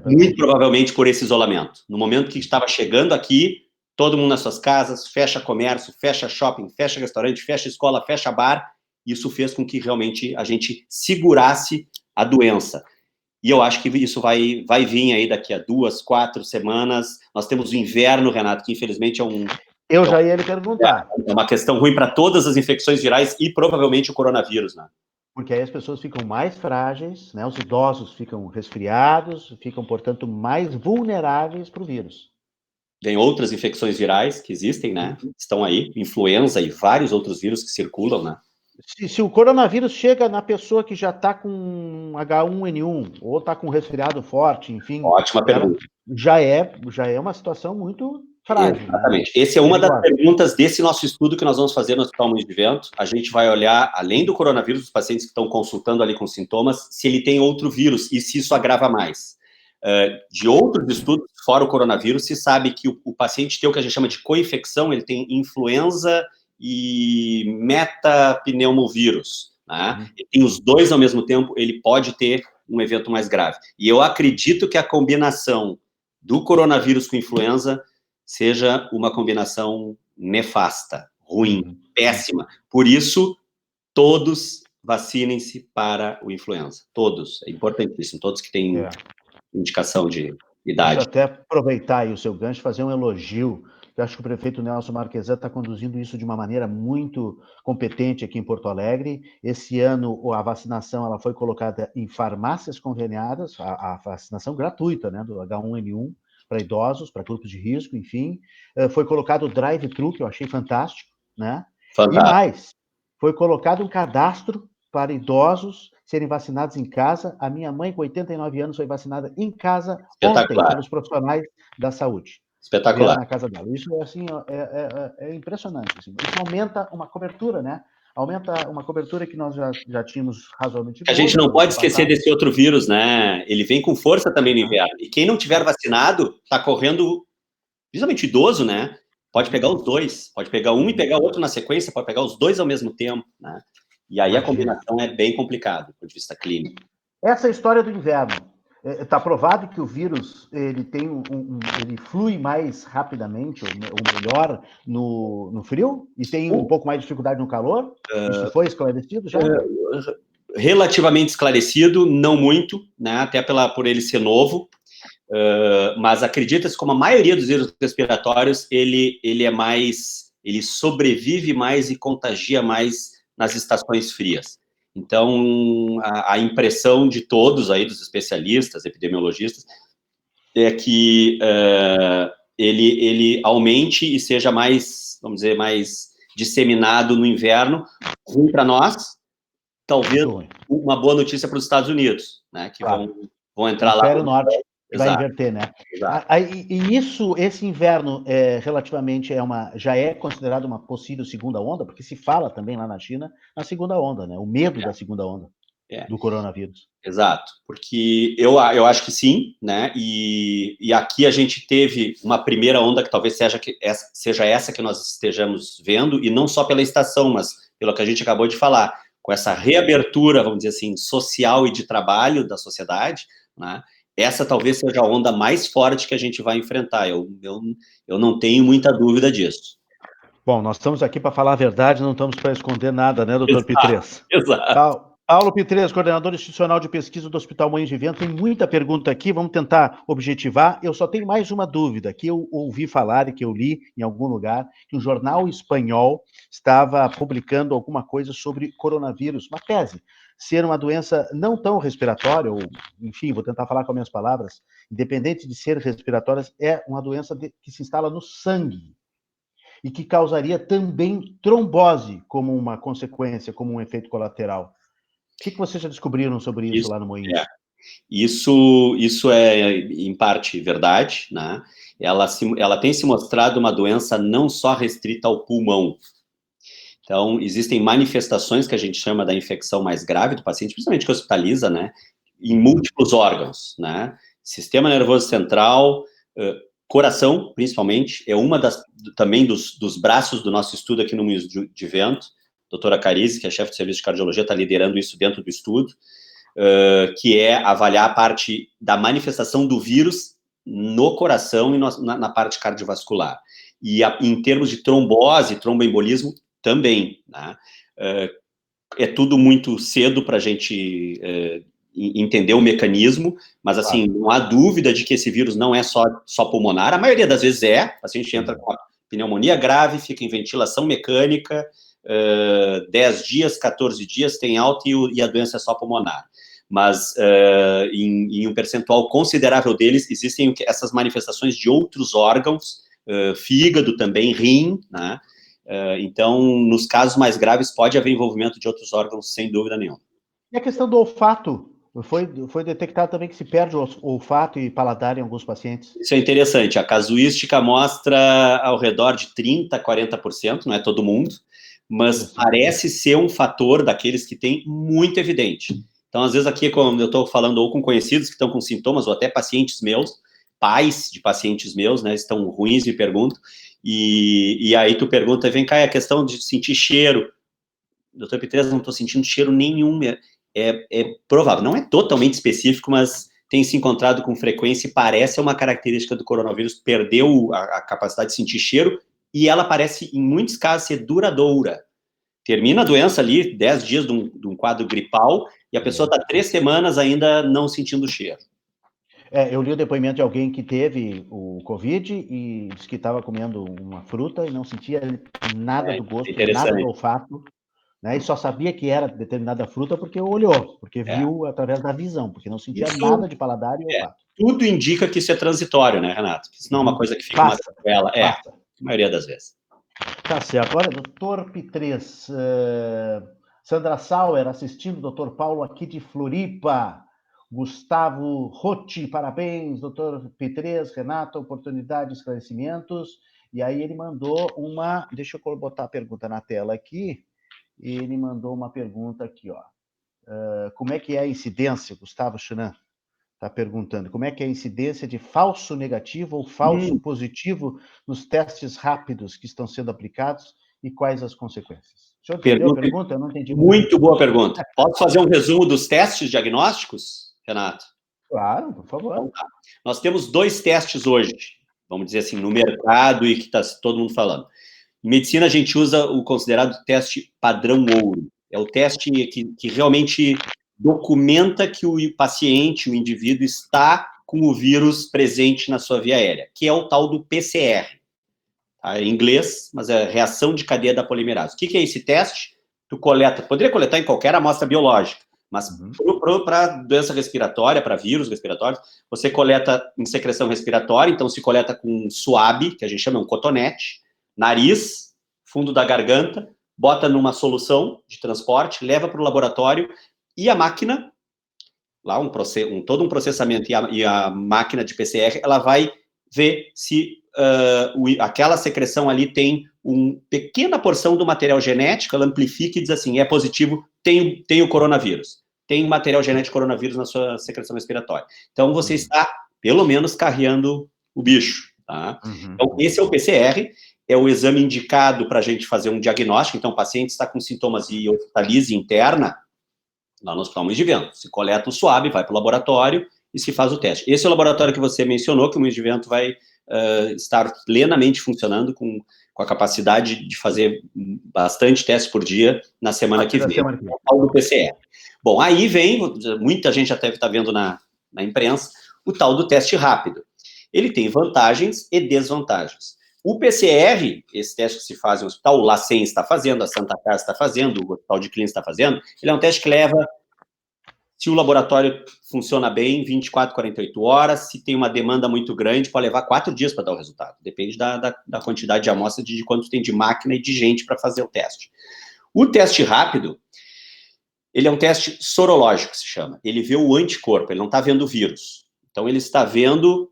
Muito provavelmente por esse isolamento. No momento que estava chegando aqui, todo mundo nas suas casas, fecha comércio, fecha shopping, fecha restaurante, fecha escola, fecha bar, isso fez com que realmente a gente segurasse a doença. E eu acho que isso vai vir aí daqui a 2, 4 semanas. Nós temos o inverno, Renato, que infelizmente é um... Eu já ia lhe perguntar. É uma questão ruim para todas as infecções virais e provavelmente o coronavírus, né? Porque aí as pessoas ficam mais frágeis, né? Os idosos ficam resfriados, ficam, portanto, mais vulneráveis para o vírus. Tem outras infecções virais que existem, né? Estão aí, influenza e vários outros vírus que circulam, né? Se o coronavírus chega na pessoa que já está com H1N1 ou está com resfriado forte, enfim, Ótima pergunta. já é uma situação muito frágil. Exatamente. Né? Essa é uma das perguntas desse nosso estudo que nós vamos fazer no Hospital Moinhos de Vento. A gente vai olhar, além do coronavírus, os pacientes que estão consultando ali com sintomas, se ele tem outro vírus e se isso agrava mais. De outros estudos, fora o coronavírus, se sabe que o paciente tem o que a gente chama de co-infecção, ele tem influenza e metapneumovírus, né? Ele tem os dois ao mesmo tempo, ele pode ter um evento mais grave. E eu acredito que a combinação do coronavírus com influenza seja uma combinação nefasta, ruim, péssima. Por isso, todos vacinem-se para o influenza. Todos. É importantíssimo. Todos que têm indicação de idade. Deixa eu até aproveitar aí o seu gancho e fazer um elogio. Eu acho que o prefeito Nelson Marquesan está conduzindo isso de uma maneira muito competente aqui em Porto Alegre. Esse ano, a vacinação ela foi colocada em farmácias conveniadas, a vacinação gratuita, né, do H1N1, para idosos, para grupos de risco, enfim. Foi colocado o drive-thru, que eu achei fantástico, né? Fantástico. E mais, foi colocado um cadastro para idosos serem vacinados em casa. A minha mãe, com 89 anos, foi vacinada em casa ontem pelos profissionais da saúde. Espetacular. Na casa dela. Isso, assim, é impressionante. Assim. Isso aumenta uma cobertura, né? Aumenta uma cobertura que nós já tínhamos razoavelmente boa. A gente não pode esquecer desse outro vírus, né? Ele vem com força também no inverno. E quem não tiver vacinado, está correndo, principalmente idoso, né? Pode pegar os dois. Pode pegar um e pegar o outro na sequência, pode pegar os dois ao mesmo tempo, né? E aí a combinação é bem complicada, do ponto de vista clínico. Essa história do inverno. Está provado que o vírus ele ele flui mais rapidamente, ou melhor, no frio? E tem um pouco mais de dificuldade no calor? Isso foi esclarecido já? Relativamente esclarecido, não muito, né? Até por ele ser novo. Mas acredita-se como a maioria dos vírus respiratórios, ele sobrevive mais e contagia mais nas estações frias. Então, a impressão de todos aí, dos especialistas, epidemiologistas, é que ele aumente e seja mais, vamos dizer, mais disseminado no inverno. Ruim para nós, talvez uma boa notícia para os Estados Unidos, né, que vão entrar lá. No norte. Vai inverter, né? E esse inverno, relativamente, já é considerado uma possível segunda onda, porque se fala também lá na China na segunda onda, né? O medo da segunda onda do coronavírus. Exato, porque eu acho que sim, né? E aqui a gente teve uma primeira onda que talvez seja essa que nós estejamos vendo, e não só pela estação, mas pelo que a gente acabou de falar, com essa reabertura, vamos dizer assim, social e de trabalho da sociedade, né? Essa talvez seja a onda mais forte que a gente vai enfrentar. Eu não tenho muita dúvida disso. Bom, nós estamos aqui para falar a verdade, não estamos para esconder nada, né, doutor Pitres? Exato. Paulo Pitres, coordenador institucional de pesquisa do Hospital Moinhos de Vento. Tem muita pergunta aqui, vamos tentar objetivar. Eu só tenho mais uma dúvida, que eu ouvi falar e que eu li em algum lugar, que um jornal espanhol estava publicando alguma coisa sobre coronavírus, uma tese, ser uma doença não tão respiratória, ou, enfim, vou tentar falar com as minhas palavras, independente de ser respiratória, é uma doença que se instala no sangue e que causaria também trombose como uma consequência, como um efeito colateral. O que vocês já descobriram sobre isso lá no Moinhos? Isso é, em parte, verdade, né? Ela tem se mostrado uma doença não só restrita ao pulmão. Então, existem manifestações que a gente chama da infecção mais grave do paciente, principalmente que hospitaliza, né? Em múltiplos órgãos, né? Sistema nervoso central, coração, principalmente, é uma também dos braços do nosso estudo aqui no Moinhos de Vento. A doutora Carize, que é chefe de serviço de cardiologia, está liderando isso dentro do estudo, que é avaliar a parte da manifestação do vírus no coração e na parte cardiovascular. E em termos de trombose, tromboembolismo, também, né? É tudo muito cedo para a gente entender o mecanismo, mas, assim, não há dúvida de que esse vírus não é só pulmonar. A maioria das vezes o paciente entra com uma pneumonia grave, fica em ventilação mecânica, 10 dias, 14 dias, tem alta e a doença é só pulmonar. Mas em um percentual considerável deles existem essas manifestações de outros órgãos, fígado também, rim, né? Então, nos casos mais graves, pode haver envolvimento de outros órgãos, sem dúvida nenhuma. E a questão do olfato? Foi detectado também que se perde o olfato e paladar em alguns pacientes. Isso é interessante. A casuística mostra ao redor de 30%, 40%, não é todo mundo, mas parece ser um fator daqueles que tem muito evidente. Então, às vezes aqui, como eu estou falando ou com conhecidos que estão com sintomas, ou até pacientes meus, pais de pacientes meus, né, estão ruins, me perguntam, e aí tu pergunta, vem cá, é a questão de sentir cheiro. Doutor P3, não estou sentindo cheiro nenhum, é provável, não é totalmente específico, mas tem se encontrado com frequência e parece uma característica do coronavírus, perdeu a capacidade de sentir cheiro, e ela parece, em muitos casos, ser duradoura. Termina a doença ali, 10 dias de um quadro gripal, e a pessoa está 3 semanas ainda não sentindo cheiro. Eu li o depoimento de alguém que teve o Covid e disse que estava comendo uma fruta e não sentia nada do gosto, nada do olfato, né? E só sabia que era determinada fruta porque olhou, porque viu através da visão, porque não sentia nada de paladar e olfato. Tudo indica que isso é transitório, né, Renato? Isso não é uma coisa que fica uma sequela. A maioria das vezes. Tá certo. Agora, doutor P3, Sandra Sauer assistindo, doutor Paulo aqui de Floripa, Gustavo Rotti, parabéns, doutor P3, Renato, oportunidade, esclarecimentos. E aí ele mandou uma, deixa eu botar a pergunta na tela aqui, ele mandou uma pergunta aqui, ó. Como é que é a incidência, Gustavo Chunan está perguntando, como é que é a incidência de falso negativo ou falso positivo nos testes rápidos que estão sendo aplicados e quais as consequências? O senhor entendeu a pergunta? Eu não entendi. Muito boa pergunta. Posso fazer um resumo dos testes diagnósticos, Renato? Claro, por favor. Então, tá. Nós temos 2 testes hoje, vamos dizer assim, no mercado e que está todo mundo falando. Em medicina, a gente usa o considerado teste padrão ouro. É o teste que realmente documenta que o paciente, o indivíduo, está com o vírus presente na sua via aérea, que é o tal do PCR. Tá? Em inglês, mas é reação de cadeia da polimerase. O que é esse teste? Tu coleta, poderia coletar em qualquer amostra biológica, mas para doença respiratória, para vírus respiratórios, você coleta em secreção respiratória, então se coleta com suave, que a gente chama um cotonete, nariz, fundo da garganta, bota numa solução de transporte, leva para o laboratório e a máquina, lá todo um processamento e a máquina de PCR, ela vai ver se aquela secreção ali tem uma pequena porção do material genético, ela amplifica e diz assim, é positivo, tem o coronavírus, tem material genético coronavírus na sua secreção respiratória. Então, você está, pelo menos, carreando o bicho. Tá? Então, esse é o PCR, é o exame indicado para a gente fazer um diagnóstico. Então, o paciente está com sintomas de hospitalise interna, lá no Hospital Moinhos de Vento. Se coleta o suave, vai para o laboratório e se faz o teste. Esse é o laboratório que você mencionou, que o Moinhos de Vento vai estar plenamente funcionando com a capacidade de fazer bastante testes por dia na semana que vem. O tal do PCR. Bom, aí vem, muita gente já deve estar vendo na imprensa, o tal do teste rápido. Ele tem vantagens e desvantagens. O PCR, esse teste que se faz no hospital, o LACEN está fazendo, a Santa Casa está fazendo, o Hospital de Clínicas está fazendo, ele é um teste que leva, se o laboratório funciona bem, 24, 48 horas, se tem uma demanda muito grande, pode levar 4 dias para dar o resultado. Depende da quantidade de amostra, de quanto tem de máquina e de gente para fazer o teste. O teste rápido, ele é um teste sorológico, se chama. Ele vê o anticorpo, ele não está vendo o vírus. Então, ele está vendo...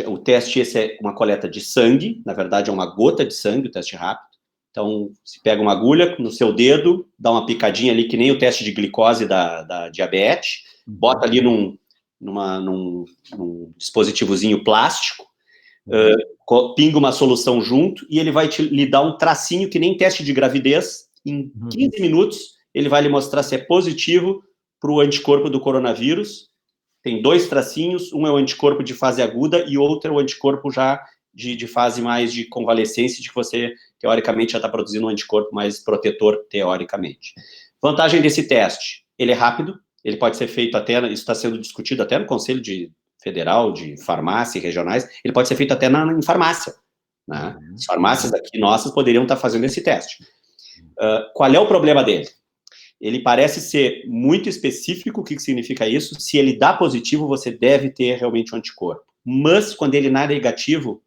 O teste, esse é uma coleta de sangue, na verdade é uma gota de sangue, o teste rápido. Então, se pega uma agulha no seu dedo, dá uma picadinha ali, que nem o teste de glicose da diabetes, bota ali num dispositivozinho plástico, pinga uma solução junto, e ele vai lhe dar um tracinho, que nem teste de gravidez, em 15 minutos, ele vai lhe mostrar se é positivo para o anticorpo do coronavírus. Tem 2 tracinhos, um é o anticorpo de fase aguda e outro é o anticorpo já de fase mais de convalescência, de que você, teoricamente, já está produzindo um anticorpo mais protetor, teoricamente. Vantagem desse teste, ele é rápido, ele pode ser feito até, isso está sendo discutido até no Conselho Federal de Farmácia e regionais, ele pode ser feito até em farmácia. Né? As farmácias aqui nossas poderiam estar fazendo esse teste. Qual é o problema dele? Ele parece ser muito específico. O que significa isso? Se ele dá positivo, você deve ter realmente um anticorpo. Mas, quando ele dá negativo,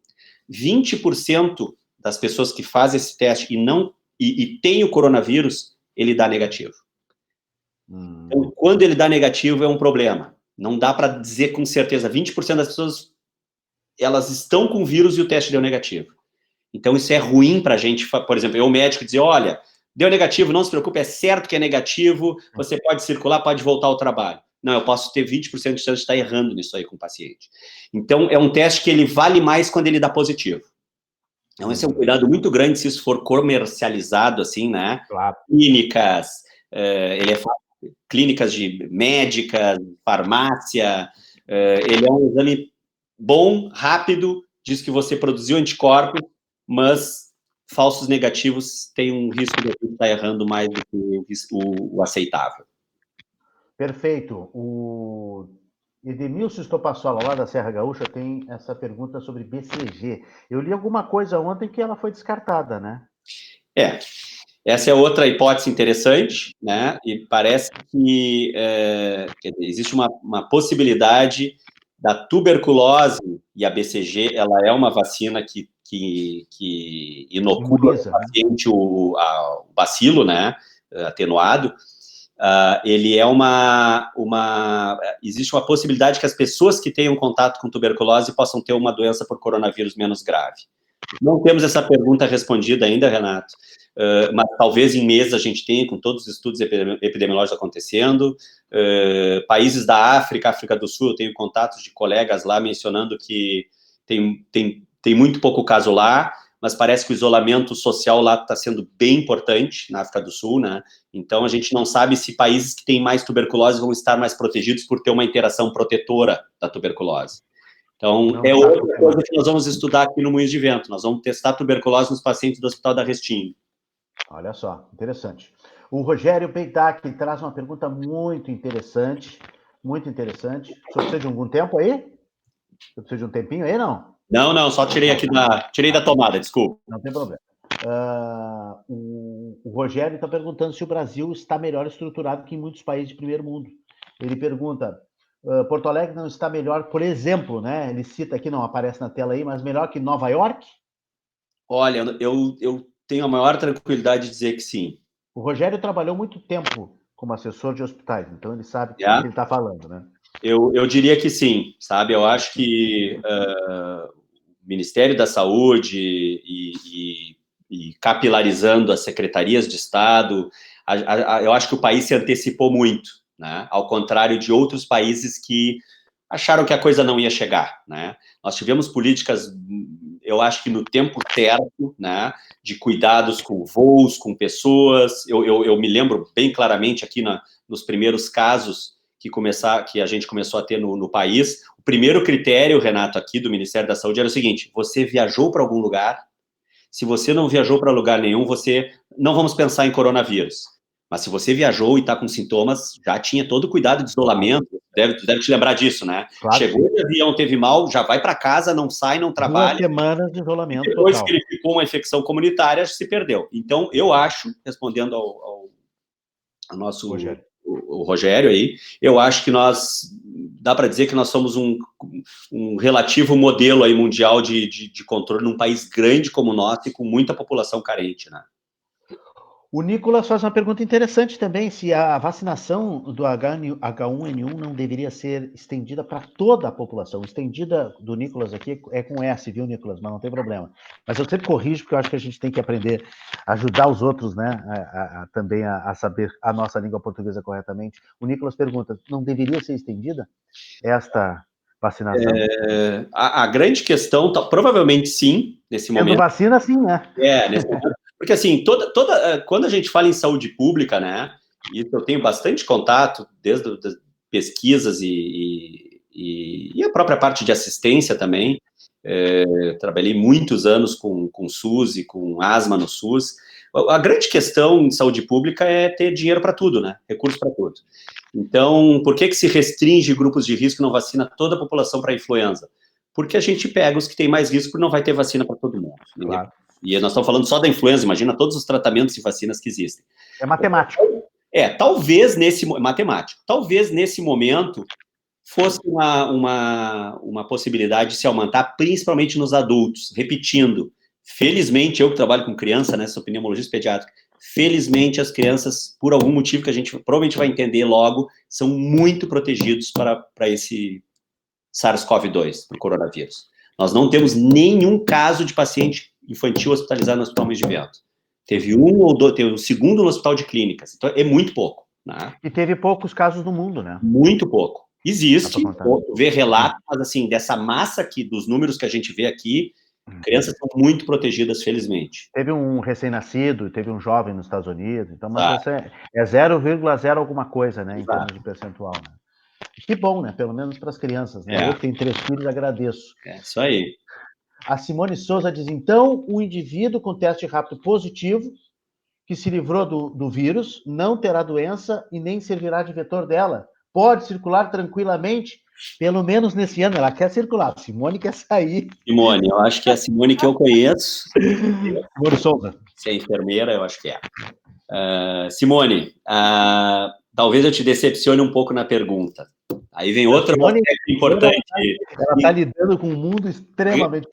20% das pessoas que fazem esse teste e tem o coronavírus, ele dá negativo. Então, quando ele dá negativo, é um problema. Não dá para dizer com certeza. 20% das pessoas, elas estão com vírus e o teste deu negativo. Então, isso é ruim para a gente. Por exemplo, eu, médico, dizer, olha, deu negativo, não se preocupe, é certo que é negativo, você pode circular, pode voltar ao trabalho. Não, eu posso ter 20% de chance de estar errando nisso aí com o paciente. Então, é um teste que ele vale mais quando ele dá positivo. Então, esse é um cuidado muito grande se isso for comercializado, assim, né? Claro. Clínicas, clínicas de médicas, farmácia, ele é um exame bom, rápido, diz que você produziu anticorpos, mas falsos negativos têm um risco de estar errando mais do que o aceitável. Perfeito. O Edemilson Estopassola, lá da Serra Gaúcha, tem essa pergunta sobre BCG. Eu li alguma coisa ontem que ela foi descartada, né? Essa é outra hipótese interessante, né? E parece que existe uma possibilidade da tuberculose, e a BCG, ela é uma vacina que inocula Imuniza, o paciente, né? o bacilo, né? Atenuado. Ele é existe uma possibilidade que as pessoas que tenham contato com tuberculose possam ter uma doença por coronavírus menos grave. Não temos essa pergunta respondida ainda, Renato, mas talvez em meses a gente tenha, com todos os estudos epidemiológicos acontecendo. Países da África do Sul, eu tenho contatos de colegas lá mencionando que tem muito pouco caso lá, mas parece que o isolamento social lá está sendo bem importante na África do Sul, né? Então a gente não sabe se países que têm mais tuberculose vão estar mais protegidos por ter uma interação protetora da tuberculose. Então, é outra coisa que nós vamos estudar aqui no Moinhos de Vento. Nós vamos testar tuberculose nos pacientes do Hospital da Restinga. Olha só, interessante. O Rogério Peitac traz uma pergunta muito interessante, muito interessante. O senhor precisa de algum tempo aí? Você precisa de um tempinho aí, não? Não, só tirei aqui tirei da tomada, desculpa. Não tem problema. O Rogério está perguntando se o Brasil está melhor estruturado que em muitos países de primeiro mundo. Ele pergunta, Porto Alegre não está melhor, por exemplo, né? Ele cita aqui, não aparece na tela aí, mas melhor que Nova York? Olha, eu tenho a maior tranquilidade de dizer que sim. O Rogério trabalhou muito tempo como assessor de hospitais, então ele sabe o que ele está falando, né? Eu diria que sim, sabe? Eu acho que o Ministério da Saúde e capilarizando as secretarias de Estado, eu acho que o país se antecipou muito, né? Ao contrário de outros países que acharam que a coisa não ia chegar, né? Nós tivemos políticas, eu acho que no tempo certo, né? De cuidados com voos, com pessoas. Eu me lembro bem claramente aqui nos primeiros casos que a gente começou a ter no país. O primeiro critério, Renato, aqui do Ministério da Saúde era o seguinte: você viajou para algum lugar? Se você não viajou para lugar nenhum, não vamos pensar em coronavírus. Mas se você viajou e está com sintomas, já tinha todo o cuidado de isolamento, deve te lembrar disso, né? Claro. Chegou de avião, teve mal, já vai para casa, não sai, não trabalha. 2 semanas de isolamento depois total. que ele ficou uma infecção comunitária, se perdeu. Então, eu acho, respondendo ao nosso o Rogério aí, eu acho que dá para dizer que nós somos um relativo modelo aí mundial de controle num país grande como o nosso e com muita população carente, né? O Nicolas faz uma pergunta interessante também, se a vacinação do H1N1 não deveria ser estendida para toda a população. Estendida do Nicolas aqui é com S, viu, Nicolas? Mas não tem problema. Mas eu sempre corrijo, porque eu acho que a gente tem que aprender a ajudar os outros, né, também a saber a nossa língua portuguesa corretamente. O Nicolas pergunta, não deveria ser estendida esta vacinação? A grande questão, provavelmente sim, nesse momento. Tendo vacina, sim, né? Nesse momento. Porque, assim, quando a gente fala em saúde pública, né, e eu tenho bastante contato, desde as pesquisas e a própria parte de assistência também, trabalhei muitos anos com SUS e com asma no SUS. A grande questão em saúde pública é ter dinheiro para tudo, né, recursos para tudo. Então, por que se restringe grupos de risco e não vacina toda a população para influenza? Porque a gente pega os que têm mais risco e não vai ter vacina para todo mundo. Claro. E nós estamos falando só da influenza, imagina todos os tratamentos e vacinas que existem. É matemático. Talvez matemático. Talvez nesse momento fosse uma possibilidade de se aumentar, principalmente nos adultos. Repetindo, felizmente, eu que trabalho com criança, né, sou pneumologista pediátrica, felizmente as crianças, por algum motivo que a gente provavelmente vai entender logo, são muito protegidos para esse SARS-CoV-2, para o coronavírus. Nós não temos nenhum caso de paciente infantil hospitalizado no Hospital Moinhos de Vento. Teve um ou dois, teve um segundo no Hospital de Clínicas, então é muito pouco. Né? E teve poucos casos no mundo, né? Muito pouco. Existe, ver relatos, mas assim, dessa massa aqui, dos números que a gente vê aqui, crianças são muito protegidas, felizmente. Teve um recém-nascido, teve um jovem nos Estados Unidos, então, mas essa é 0,0 alguma coisa, né, em termos de percentual. Né? Que bom, né, pelo menos para as crianças, né? Eu que tenho 3 filhos, agradeço. É, isso aí. A Simone Souza diz, então, o indivíduo com teste rápido positivo, que se livrou do vírus, não terá doença e nem servirá de vetor dela. Pode circular tranquilamente, pelo menos nesse ano. Ela quer circular. Simone quer sair. Simone, eu acho que é a Simone que eu conheço. Simone Souza. Se é enfermeira, eu acho que é. Simone, talvez eu te decepcione um pouco na pergunta. Aí vem outro aspecto importante. Ela está lidando com um mundo extremamente...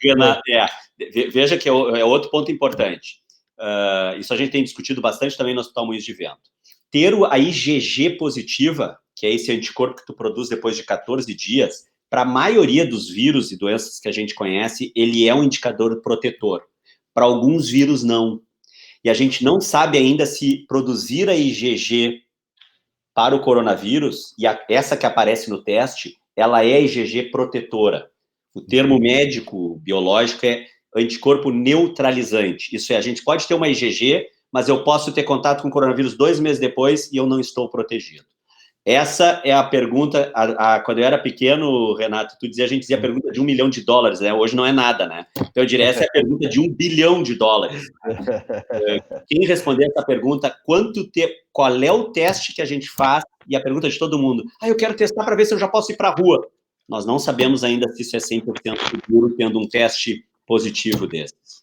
Veja que é outro ponto importante. Isso a gente tem discutido bastante também no Hospital Moinhos de Vento. Ter a IgG positiva, que é esse anticorpo que tu produz depois de 14 dias, para a maioria dos vírus e doenças que a gente conhece, ele é um indicador protetor. Para alguns vírus, não. E a gente não sabe ainda se produzir a IgG para o coronavírus, e essa que aparece no teste, ela é IgG protetora. O termo médico, biológico, é anticorpo neutralizante. Isso é, a gente pode ter uma IgG, mas eu posso ter contato com o coronavírus 2 meses depois e eu não estou protegido. Essa é a pergunta, quando eu era pequeno, Renato, a gente dizia a pergunta de $1 milhão, né? Hoje não é nada, né? Então eu diria, essa é a pergunta de $1 bilhão. Quem responder essa pergunta, qual é o teste que a gente faz, e a pergunta de todo mundo, eu quero testar para ver se eu já posso ir para a rua. Nós não sabemos ainda se isso é 100% seguro, tendo um teste positivo desses.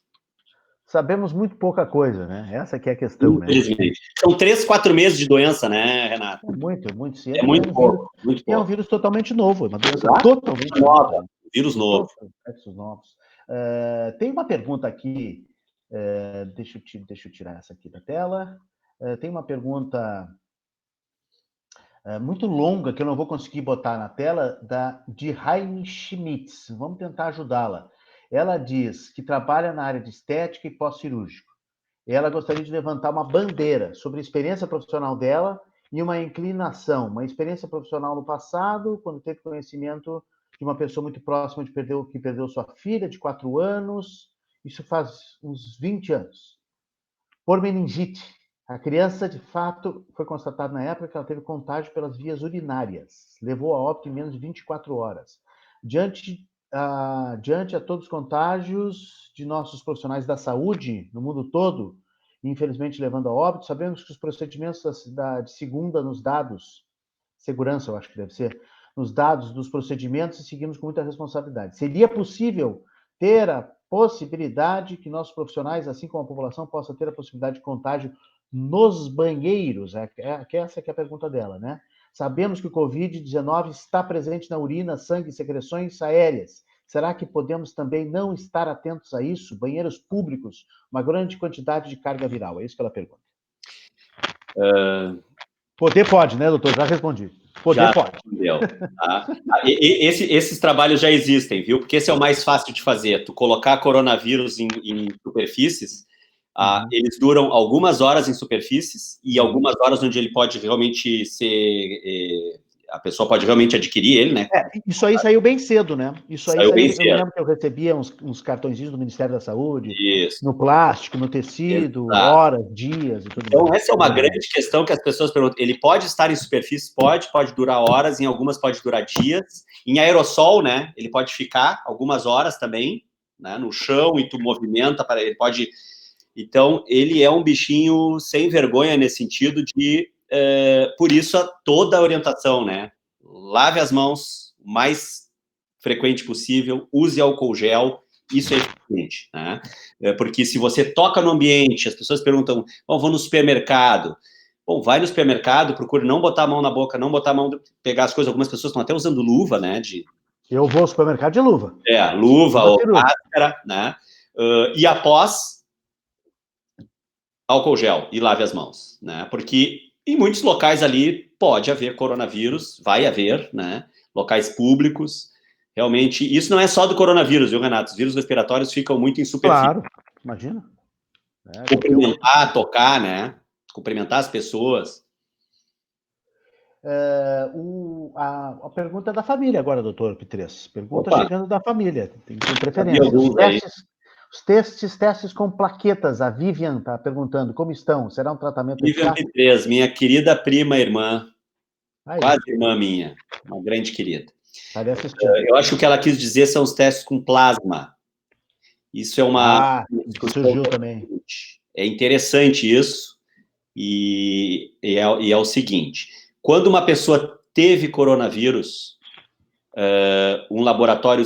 Sabemos muito pouca coisa, né? Essa que é a questão, infelizmente. Né? São 3, 4 meses de doença, né, Renato? Muito cedo. É muito pouco. É um vírus totalmente novo, uma doença totalmente nova. Vírus novo. Novos. Tem uma pergunta aqui, deixa eu tirar essa aqui da tela. Tem uma pergunta muito longa, que eu não vou conseguir botar na tela, de Heine Schmitz. Vamos tentar ajudá-la. Ela diz que trabalha na área de estética e pós-cirúrgico. Ela gostaria de levantar uma bandeira sobre a experiência profissional dela e uma inclinação, uma experiência profissional no passado, quando teve conhecimento de uma pessoa muito próxima que perdeu sua filha de 4 anos, isso faz uns 20 anos, por meningite. A criança, de fato, foi constatado na época que ela teve contágio pelas vias urinárias, levou a óbito em menos de 24 horas. Diante a todos os contágios de nossos profissionais da saúde no mundo todo, infelizmente levando a óbito, sabemos que os procedimentos de segunda nos dados, segurança eu acho que deve ser, nos dados dos procedimentos, e seguimos com muita responsabilidade. Seria possível ter a possibilidade que nossos profissionais, assim como a população, possa ter a possibilidade de contágio nos banheiros? Essa que é a pergunta dela, né? Sabemos que o Covid-19 está presente na urina, sangue e secreções aéreas. Será que podemos também não estar atentos a isso? Banheiros públicos, uma grande quantidade de carga viral. É isso que ela pergunta. Poder pode, né, doutor? Já respondi. Poder pode. Esses trabalhos já existem, viu? Porque esse é o mais fácil de fazer. Tu colocar coronavírus em superfícies, eles duram algumas horas em superfícies e algumas horas onde ele pode realmente ser... a pessoa pode realmente adquirir ele, né? Isso aí saiu bem cedo, né? Isso aí saiu bem cedo. Eu lembro que eu recebia uns cartõezinhos do Ministério da Saúde, isso. No plástico, no tecido, horas, dias e tudo mais. Então, mais. essa é uma grande questão que as pessoas perguntam. Ele pode estar em superfície? Pode durar horas, em algumas pode durar dias. Em aerossol, né? Ele pode ficar algumas horas também, né? No chão, e tu movimenta, ele pode... Então, ele é um bichinho sem vergonha nesse sentido de... por isso, toda a orientação, né? Lave as mãos o mais frequente possível, use álcool gel, isso é eficiente, né? Porque se você toca no ambiente, as pessoas perguntam, vou no supermercado, Bom, vai no supermercado, procure não botar a mão na boca, não botar a mão, pegar as coisas. Algumas pessoas estão até usando luva, né? Eu vou ao supermercado de luva. Luva ou peru. máscara, né? E após, álcool gel e lave as mãos, né? Porque em muitos locais ali pode haver coronavírus, vai haver, né? Locais públicos. Realmente, isso não é só do coronavírus, viu, Renato? Os vírus respiratórios ficam muito em superfície. Claro, imagina. Cumprimentar, tocar, né? Cumprimentar as pessoas. A pergunta é da família agora, doutor Pitres. Pergunta Opa. chegando da família. Tem preferência. Testes com plaquetas. A Vivian está perguntando como estão. Será um tratamento Vivian eficaz? Pitres, minha querida prima irmã, Aí, quase irmã minha, uma grande querida. está ali assistindo. Eu acho que o que ela quis dizer são os testes com plasma. Isso é uma surgiu também. É interessante isso, e é o seguinte: quando uma pessoa teve coronavírus, um laboratório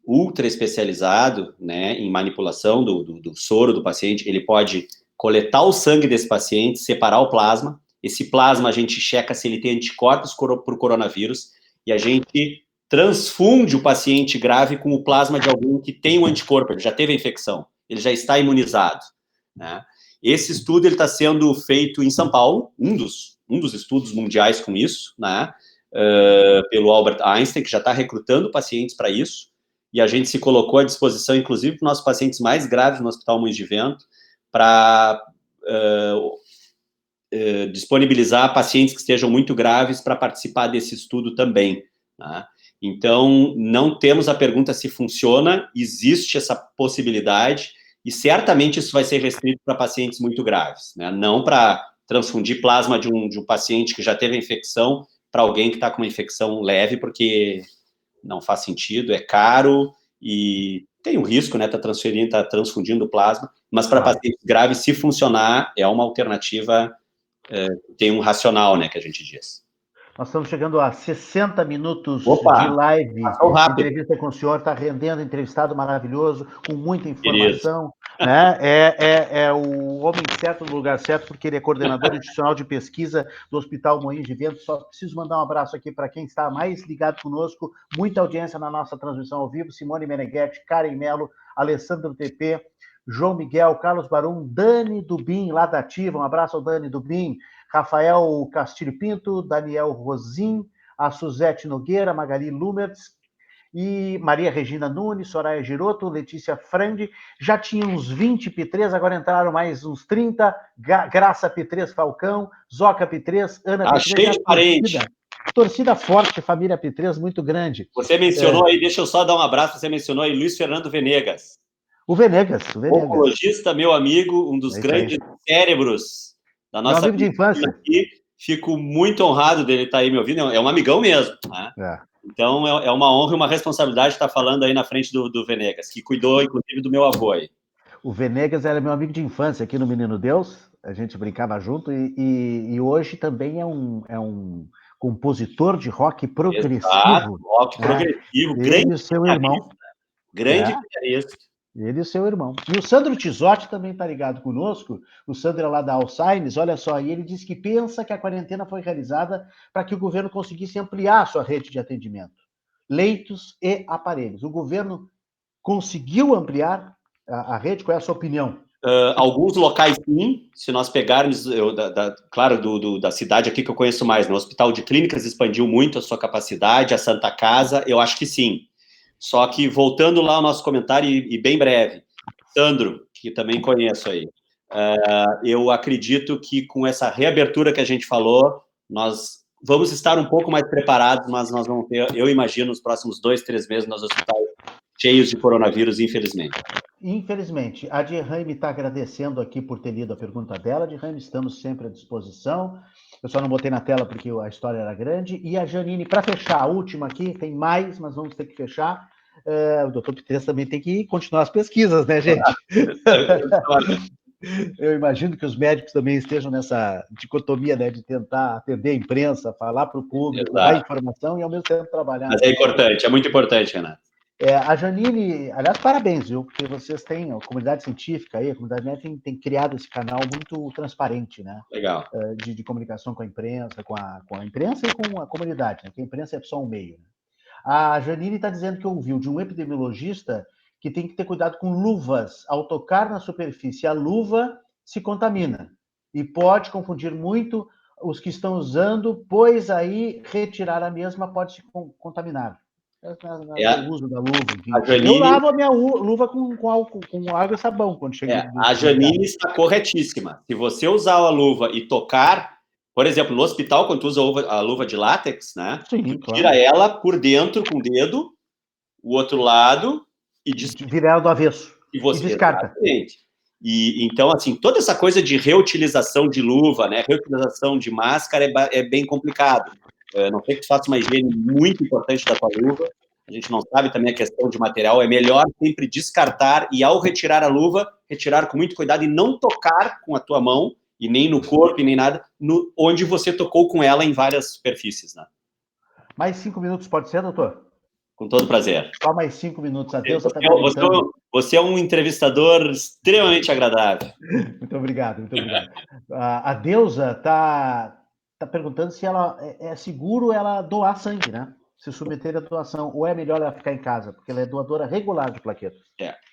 ultra especializado, né, em manipulação do soro do paciente, ele pode coletar o sangue desse paciente, separar o plasma. Esse plasma a gente checa se ele tem anticorpos para o coronavírus, e a gente transfunde o paciente grave com o plasma de alguém que tem um anticorpo, ele já teve a infecção, ele já está imunizado, né? Esse estudo está sendo feito em São Paulo, um dos estudos mundiais com isso, né? Pelo Albert Einstein, que já está recrutando pacientes para isso, e a gente se colocou à disposição, inclusive, para os nossos pacientes mais graves no Hospital Moinhos de Vento, para disponibilizar pacientes que estejam muito graves para participar desse estudo também, né? Então, não temos a pergunta se funciona, existe essa possibilidade, e certamente isso vai ser restrito para pacientes muito graves, né? Não para transfundir plasma de um paciente que já teve a infecção para alguém que está com uma infecção leve, porque não faz sentido, é caro e tem um risco, né? Tá transfundindo plasma, mas para pacientes graves, se funcionar, é uma alternativa, tem um racional, né, que a gente diz. Nós estamos chegando a 60 minutos Opa, de live. rápido. Entrevista com o senhor, está rendendo, entrevistado maravilhoso, com muita informação. Né? É o homem certo no lugar certo, porque ele é coordenador institucional de pesquisa do Hospital Moinhos de Vento. Só preciso mandar um abraço aqui para quem está mais ligado conosco. Muita audiência na nossa transmissão ao vivo. Simone Meneghetti, Karen Mello, Alessandro TP, João Miguel, Carlos Barum, Dani Dubin, lá da Ativa. Um abraço ao Dani Dubin. Rafael Castilho Pinto, Daniel Rosim, a Suzete Nogueira, Magali Lumertz, e Maria Regina Nunes, Soraya Giroto, Letícia Frandi. Já tinha uns 20 P3, agora entraram mais uns 30, Graça P3 Falcão, Zoca P3, Ana P3. Cheio de parente. Torcida forte, família P3 muito grande. Você mencionou aí, deixa eu só dar um abraço, você mencionou aí Luiz Fernando Venegas. O Venegas. Oncologista, meu amigo, um dos grandes cérebros da nossa meu amigo de infância. Aqui. Fico muito honrado dele estar aí me ouvindo, é um amigão mesmo, né? Então é uma honra e uma responsabilidade estar falando aí na frente do Venegas, que cuidou, inclusive, do meu avô aí. O Venegas era meu amigo de infância aqui no Menino Deus, a gente brincava junto, e hoje também é um compositor de rock progressivo. Exato, rock progressivo, grande. Ele e seu irmão. Grande guitarrista. Ele e seu irmão. E o Sandro Tisotti também está ligado conosco. O Sandro é lá da Alzheimer's, olha só, e ele diz que pensa que a quarentena foi realizada para que o governo conseguisse ampliar a sua rede de atendimento, leitos e aparelhos. O governo conseguiu ampliar a rede? Qual é a sua opinião? Alguns locais, sim. Se nós pegarmos, claro, da cidade aqui que eu conheço mais, no Hospital de Clínicas expandiu muito a sua capacidade, a Santa Casa, eu acho que sim. Só que, voltando lá ao nosso comentário, e bem breve, Sandro, que também conheço aí, eu acredito que com essa reabertura que a gente falou, nós vamos estar um pouco mais preparados, mas nós vamos ter, eu imagino, nos próximos 2, 3 meses, nos hospitais cheios de coronavírus, infelizmente. Infelizmente. A Dirhame está agradecendo aqui por ter lido a pergunta dela. Dirhame, estamos sempre à disposição. Eu só não botei na tela porque a história era grande. E a Janine, para fechar, a última aqui, tem mais, mas vamos ter que fechar. O doutor Pitres também tem que continuar as pesquisas, né, gente? Eu imagino que os médicos também estejam nessa dicotomia, né, de tentar atender a imprensa, falar para o público, dar informação e ao mesmo tempo trabalhar. Mas é importante, é muito importante, Renato. A Janine, aliás, parabéns, viu? Porque vocês têm, a comunidade científica aí, a comunidade net tem criado esse canal muito transparente, né? Legal. De comunicação com a imprensa, com a imprensa e com a comunidade, né? Porque a imprensa é só um meio. Né? A Janine está dizendo que ouviu de um epidemiologista que tem que ter cuidado com luvas. Ao tocar na superfície, a luva se contamina. E pode confundir muito os que estão usando, pois aí retirar a mesma pode se contaminar. O uso da luva, enfim. A Eu Janine, lavo a minha luva com álcool, com água e sabão quando chego a do mercado. Janine está corretíssima. Se você usar a luva e tocar, por exemplo, no hospital, quando tu usa a luva de látex, né? Sim, Tu tira claro. ela por dentro com o dedo, o outro lado, e Vira ela do avesso. e E você, descarta. exatamente. E então, assim, toda essa coisa de reutilização de luva, né? Reutilização de máscara é bem complicado. A não ser que tu faça uma higiene muito importante da tua luva. A gente não sabe também a questão de material. É melhor sempre descartar e, ao retirar a luva, retirar com muito cuidado e não tocar com a tua mão, e nem no corpo, e nem nada, onde você tocou com ela em várias superfícies, né? Mais 5 minutos pode ser, doutor? Com todo prazer. Só mais 5 minutos. A Deus está Você, perguntando. você é um entrevistador extremamente agradável. Muito obrigado, muito obrigado. A Deusa está perguntando se ela é seguro ela doar sangue, né? Se submeter à doação, ou é melhor ela ficar em casa, porque ela é doadora regular de plaquetas.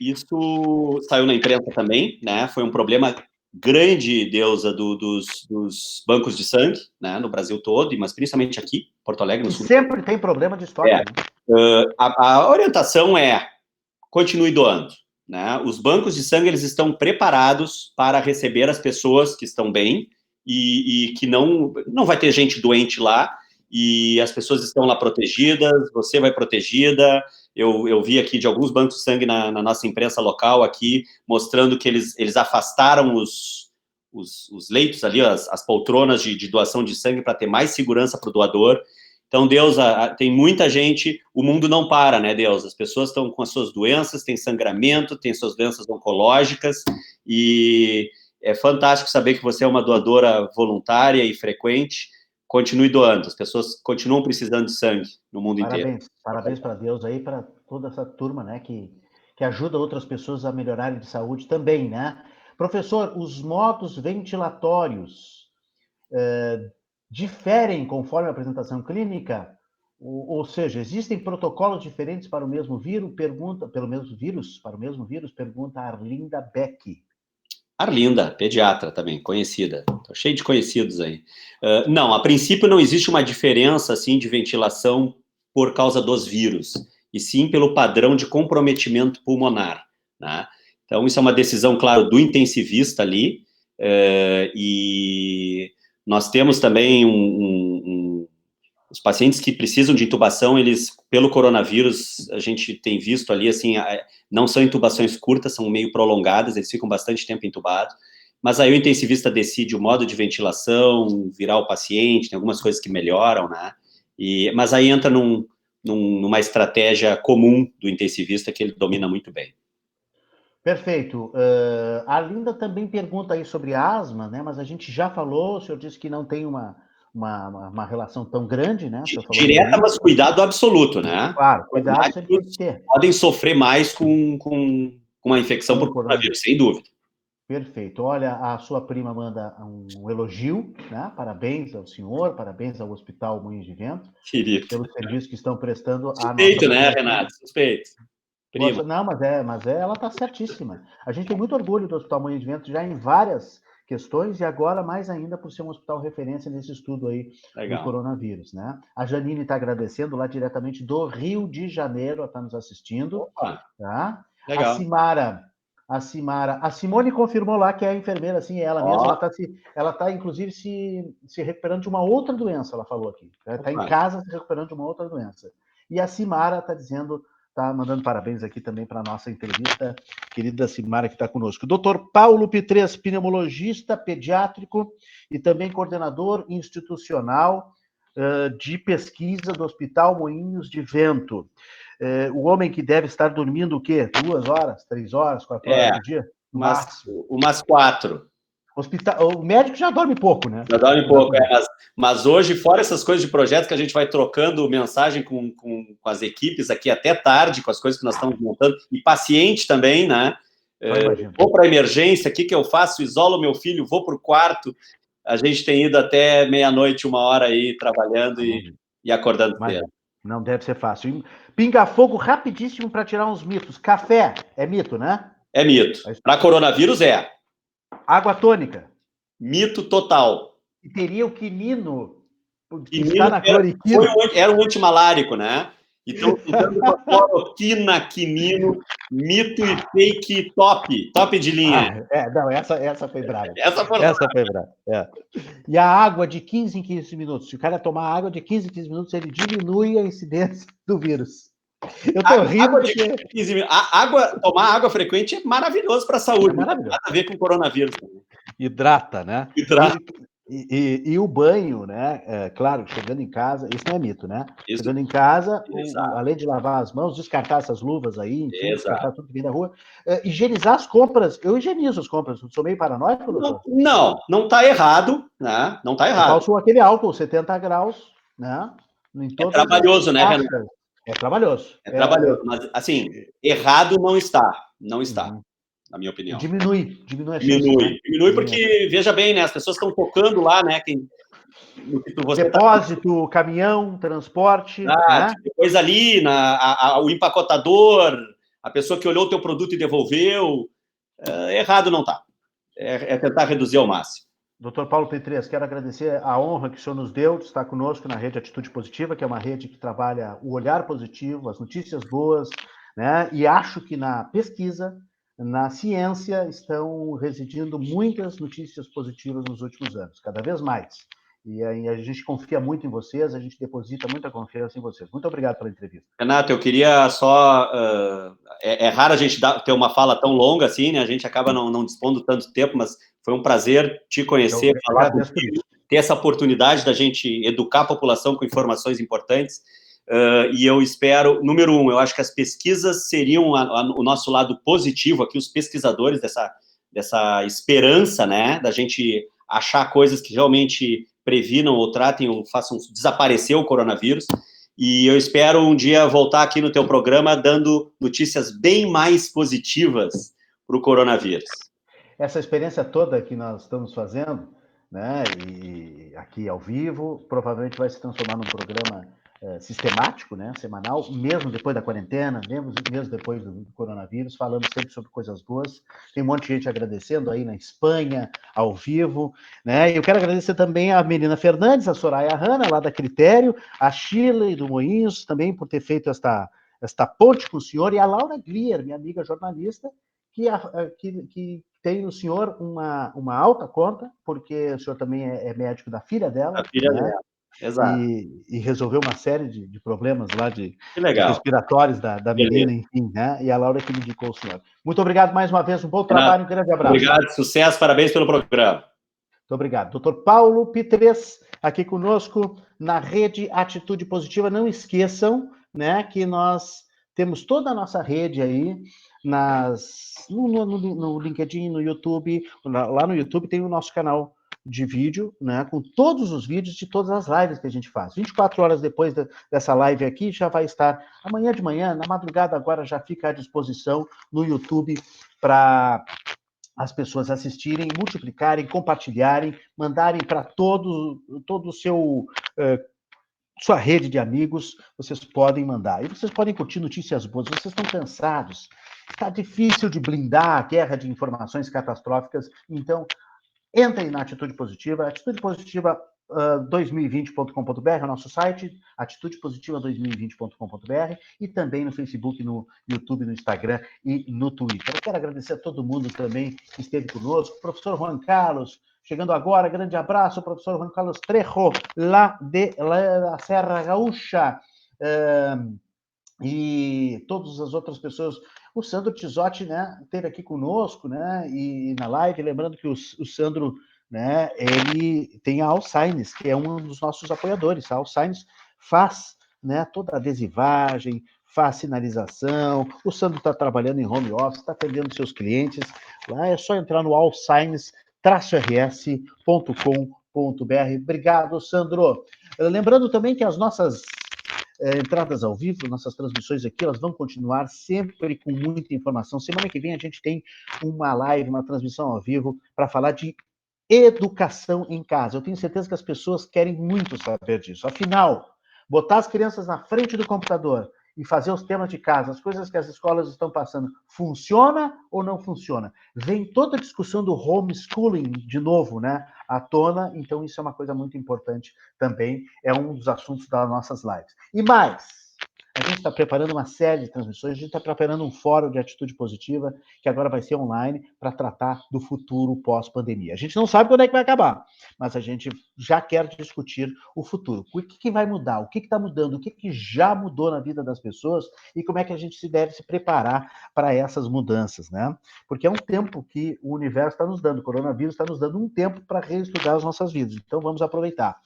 Isso saiu na imprensa também, né? Foi um problema grande, Deusa, dos bancos de sangue, né? No Brasil todo, mas principalmente aqui, Porto Alegre, no sul. Sempre tem problema de estoque. Né? A orientação é continue doando, né? Os bancos de sangue eles estão preparados para receber as pessoas que estão bem e que não vai ter gente doente lá, e as pessoas estão lá protegidas, você vai protegida. Eu vi aqui de alguns bancos de sangue na nossa imprensa local aqui, mostrando que eles afastaram os leitos ali, as poltronas de doação de sangue para ter mais segurança para o doador. Então, Deus, tem muita gente, o mundo não para, né, Deus? As pessoas estão com as suas doenças, tem sangramento, tem suas doenças oncológicas, e é fantástico saber que você é uma doadora voluntária e frequente. Continue doando, as pessoas continuam precisando de sangue no mundo inteiro. Parabéns para Deus aí, para toda essa turma, né, que ajuda outras pessoas a melhorarem de saúde também, né? Professor, os modos ventilatórios diferem conforme a apresentação clínica? Ou seja, existem protocolos diferentes para o mesmo vírus? Pergunta a Arlinda Beck. Arlinda, pediatra também, conhecida. Tô cheio de conhecidos aí. Não, a princípio não existe uma diferença assim de ventilação por causa dos vírus, e sim pelo padrão de comprometimento pulmonar, né? Então, isso é uma decisão, claro, do intensivista ali, e nós temos também os pacientes que precisam de intubação, eles, pelo coronavírus, a gente tem visto ali, assim, não são intubações curtas, são meio prolongadas, eles ficam bastante tempo intubados, mas aí o intensivista decide o modo de ventilação, virar o paciente, tem algumas coisas que melhoram, né? Mas aí entra numa estratégia comum do intensivista que ele domina muito bem. Perfeito. A Linda também pergunta aí sobre asma, né? Mas a gente já falou, o senhor disse que não tem uma relação tão grande, né? Direta, mas cuidado absoluto, né? Claro, cuidado sempre tem que ter. Podem sofrer mais com uma infecção por coronavírus, sem dúvida. Perfeito. Olha, a sua prima manda um elogio, né? Parabéns ao senhor, parabéns ao Hospital Moinhos de Vento, querido, pelo serviço que estão prestando à nossa suspeito, né, Renato? Suspeito. Prima. Não, mas ela está certíssima. A gente tem muito orgulho do Hospital Moinhos de Vento já em várias questões, e agora mais ainda por ser um hospital referência nesse estudo aí do coronavírus, né? A Janine está agradecendo lá diretamente do Rio de Janeiro, está nos assistindo. Opa, tá? legal. A Simone confirmou lá que é a enfermeira, assim, ela mesma, ela está inclusive se recuperando de uma outra doença, ela falou aqui. Ela está em casa se recuperando de uma outra doença. E a Simara está dizendo, está mandando parabéns aqui também para a nossa entrevista, querida Simara, que está conosco. Dr. Paulo Pitres, pneumologista pediátrico e também coordenador institucional de pesquisa do Hospital Moinhos de Vento. O homem que deve estar dormindo o quê? 2 horas, 3 horas, 4 horas por dia? Umas 4. O médico já dorme pouco, né? Já dorme pouco, mas hoje, fora essas coisas de projetos que a gente vai trocando mensagem com as equipes aqui até tarde, com as coisas que nós estamos montando, e paciente também, né? Vou para a emergência, o que eu faço? Isolo meu filho, vou para o quarto. A gente tem ido até meia-noite, 1 hora aí, trabalhando e acordando cedo. Não deve ser fácil. Pinga fogo rapidíssimo para tirar uns mitos. Café é mito, né? É mito. Para coronavírus, é. Água tônica. Mito total. E teria o quinino, que está na cloriquina. Era um antimalárico, né? Então, usando com a cloroquina, quinino, mito e fake top de linha. Não, essa foi brava. Essa foi brava. E a água de 15 em 15 minutos. Se o cara tomar água de 15 em 15 minutos, ele diminui a incidência do vírus. Eu tô rindo porque... Tomar água frequente é maravilhoso para a saúde. Não tem nada a ver com coronavírus. Hidrata, né? Hidrata. E o banho, né? Claro, chegando em casa, isso não é mito, né? Isso. Chegando em casa, além de lavar as mãos, descartar essas luvas aí, enfim, descartar tudo que vem da rua, higienizar as compras. Eu higienizo as compras. Sou meio paranoico, doutor? Não está errado, né? Não está errado. Eu passo aquele álcool 70 graus, né? É trabalhoso, né, Renato? É trabalhoso. É trabalhoso, mas, assim, errado não está. Não está, na minha opinião. Diminui a chance, né? Diminui porque, veja bem, né? As pessoas estão tocando lá, né? Depósito, caminhão, transporte. Né? Depois ali, o empacotador, a pessoa que olhou o teu produto e devolveu. Errado não está. É tentar reduzir ao máximo. Doutor Paulo Petres, quero agradecer a honra que o senhor nos deu de estar conosco na Rede Atitude Positiva, que é uma rede que trabalha o olhar positivo, as notícias boas, né? E acho que na pesquisa, na ciência, estão residindo muitas notícias positivas nos últimos anos, cada vez mais. E aí a gente confia muito em vocês, a gente deposita muita confiança em vocês. Muito obrigado pela entrevista. Renato, eu queria só... É raro a gente ter uma fala tão longa assim, né? A gente acaba não dispondo tanto tempo, mas foi um prazer te conhecer, falar contigo, ter essa oportunidade da gente educar a população com informações importantes. E eu espero, número 1, eu acho que as pesquisas seriam o nosso lado positivo aqui, os pesquisadores dessa esperança, né? Da gente achar coisas que realmente previnam ou tratem ou façam desaparecer o coronavírus. E eu espero um dia voltar aqui no teu programa dando notícias bem mais positivas para o coronavírus. Essa experiência toda que nós estamos fazendo, né, e aqui ao vivo, provavelmente vai se transformar num programa sistemático, né, semanal, mesmo depois da quarentena, mesmo depois do coronavírus, falando sempre sobre coisas boas. Tem um monte de gente agradecendo aí na Espanha, ao vivo, né, e eu quero agradecer também a Melina Fernandes, a Soraya Hanna, lá da Critério, a Shirley do Moinhos, também por ter feito esta ponte com o senhor, e a Laura Glier, minha amiga jornalista, que tem no senhor uma alta conta, porque o senhor também é médico da filha dela. A filha dela, exato. E resolveu uma série de problemas lá de respiratórios da menina, enfim, né? E a Laura que me indicou o senhor. Muito obrigado mais uma vez, um bom trabalho, um grande abraço. Obrigado, sucesso, parabéns pelo programa. Muito obrigado. Doutor Paulo Petres, aqui conosco na Rede Atitude Positiva. Não esqueçam, né, que nós temos toda a nossa rede aí no LinkedIn, no YouTube. Lá no YouTube tem o nosso canal de vídeo, né, com todos os vídeos de todas as lives que a gente faz. 24 horas depois dessa live aqui, já vai estar amanhã de manhã, na madrugada agora já fica à disposição no YouTube para as pessoas assistirem, multiplicarem, compartilharem, mandarem para todo o seu... sua rede de amigos, vocês podem mandar. E vocês podem curtir notícias boas. Vocês estão cansados. Está difícil de blindar a guerra de informações catastróficas. Então, entrem na Atitude Positiva. Atitude Positiva 2020.com.br é o nosso site, atitudepositiva2020.com.br, e também no Facebook, no YouTube, no Instagram e no Twitter. Eu quero agradecer a todo mundo também que esteve conosco. Professor Juan Carlos, chegando agora, grande abraço, professor Juan Carlos Trejo, lá da Serra Gaúcha, e todas as outras pessoas. O Sandro Tizotti, né, esteve aqui conosco, né, e na live, lembrando que o Sandro, né, ele tem a Alzheimer, que é um dos nossos apoiadores. A Alzheimer faz, né, toda a adesivagem, faz sinalização. O Sandro está trabalhando em home office, está atendendo seus clientes. Lá é só entrar no Alzheimer rs.com.br. Obrigado, Sandro. Lembrando também que as nossas entradas ao vivo, nossas transmissões aqui, elas vão continuar sempre com muita informação. Semana que vem a gente tem uma live, uma transmissão ao vivo para falar de educação em casa. Eu tenho certeza que as pessoas querem muito saber disso. Afinal, botar as crianças na frente do computador e fazer os temas de casa, as coisas que as escolas estão passando, funciona ou não funciona? Vem toda a discussão do homeschooling de novo, né, à tona, então isso é uma coisa muito importante também, é um dos assuntos das nossas lives. E mais, a gente está preparando uma série de transmissões, a gente está preparando um fórum de atitude positiva, que agora vai ser online, para tratar do futuro pós-pandemia. A gente não sabe quando é que vai acabar, mas a gente já quer discutir o futuro. O que vai mudar? O que está mudando? O que já mudou na vida das pessoas? E como é que a gente deve se preparar para essas mudanças, né? Porque é um tempo que o universo está nos dando, o coronavírus está nos dando um tempo para reestudar as nossas vidas. Então, vamos aproveitar.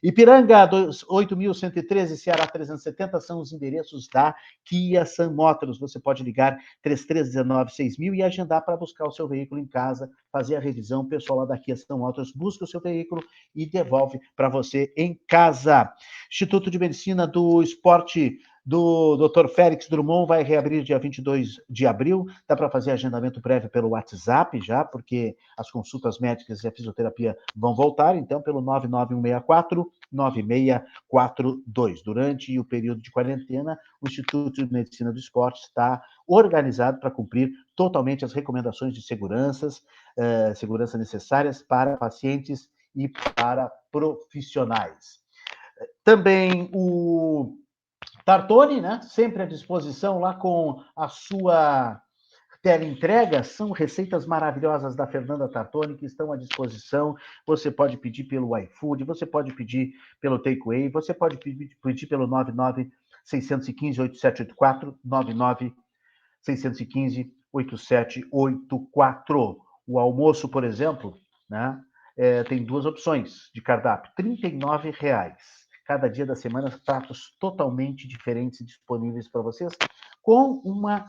Ipiranga, 8.113, Ceará 370 são os endereços da Kia Sun Motors. Você pode ligar 3319-6000 e agendar para buscar o seu veículo em casa, fazer a revisão. O pessoal lá da Kia Sun Motors busca o seu veículo e devolve para você em casa. Instituto de Medicina do Esporte do Dr. Félix Drummond vai reabrir dia 22 de abril. Dá para fazer agendamento prévio pelo WhatsApp já, porque as consultas médicas e a fisioterapia vão voltar, então pelo 99164-9642. Durante o período de quarentena, o Instituto de Medicina do Esporte está organizado para cumprir totalmente as recomendações de segurança necessárias para pacientes e para profissionais. Também o Tartone, né? Sempre à disposição lá com a sua teleentrega. São receitas maravilhosas da Fernanda Tartone que estão à disposição. Você pode pedir pelo iFood, você pode pedir pelo Takeaway, você pode pedir pelo 99-615-8784, 99-615-8784. O almoço, por exemplo, né? Tem duas opções de cardápio, R$ 39. Cada dia da semana, pratos totalmente diferentes disponíveis para vocês, com uma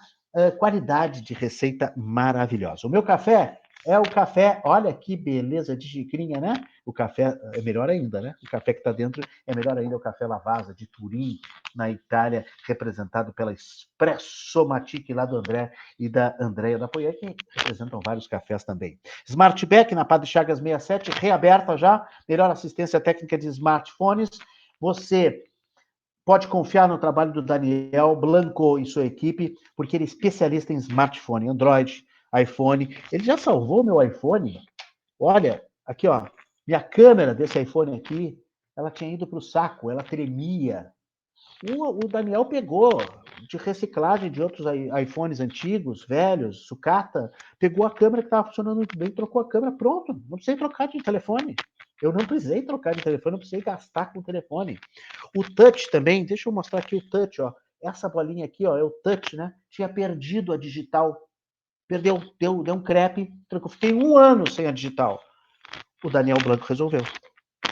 qualidade de receita maravilhosa. O meu café é o café, olha que beleza de xicrinha, né? O café é melhor ainda, né? O café que está dentro é melhor ainda, o café Lavazza de Turim, na Itália, representado pela Espresso Matic, lá do André e da Andréia da Poier, que representam vários cafés também. Smartback, na Padre Chagas 67, reaberta já, melhor assistência técnica de smartphones. Você pode confiar no trabalho do Daniel Blanco e sua equipe, porque ele é especialista em smartphone, Android, iPhone. Ele já salvou meu iPhone. Olha, aqui, ó, minha câmera desse iPhone aqui, ela tinha ido para o saco, ela tremia. O Daniel pegou de reciclagem de outros iPhones antigos, velhos, sucata, pegou a câmera que estava funcionando muito bem, trocou a câmera, pronto, não precisei trocar de telefone. Eu não precisei trocar de telefone, não precisei gastar com o telefone. O touch também, deixa eu mostrar aqui o touch, ó. Essa bolinha aqui, ó, é o touch, né? Tinha perdido a digital. Perdeu, deu um crepe, fiquei 1 ano sem a digital. O Daniel Blanco resolveu.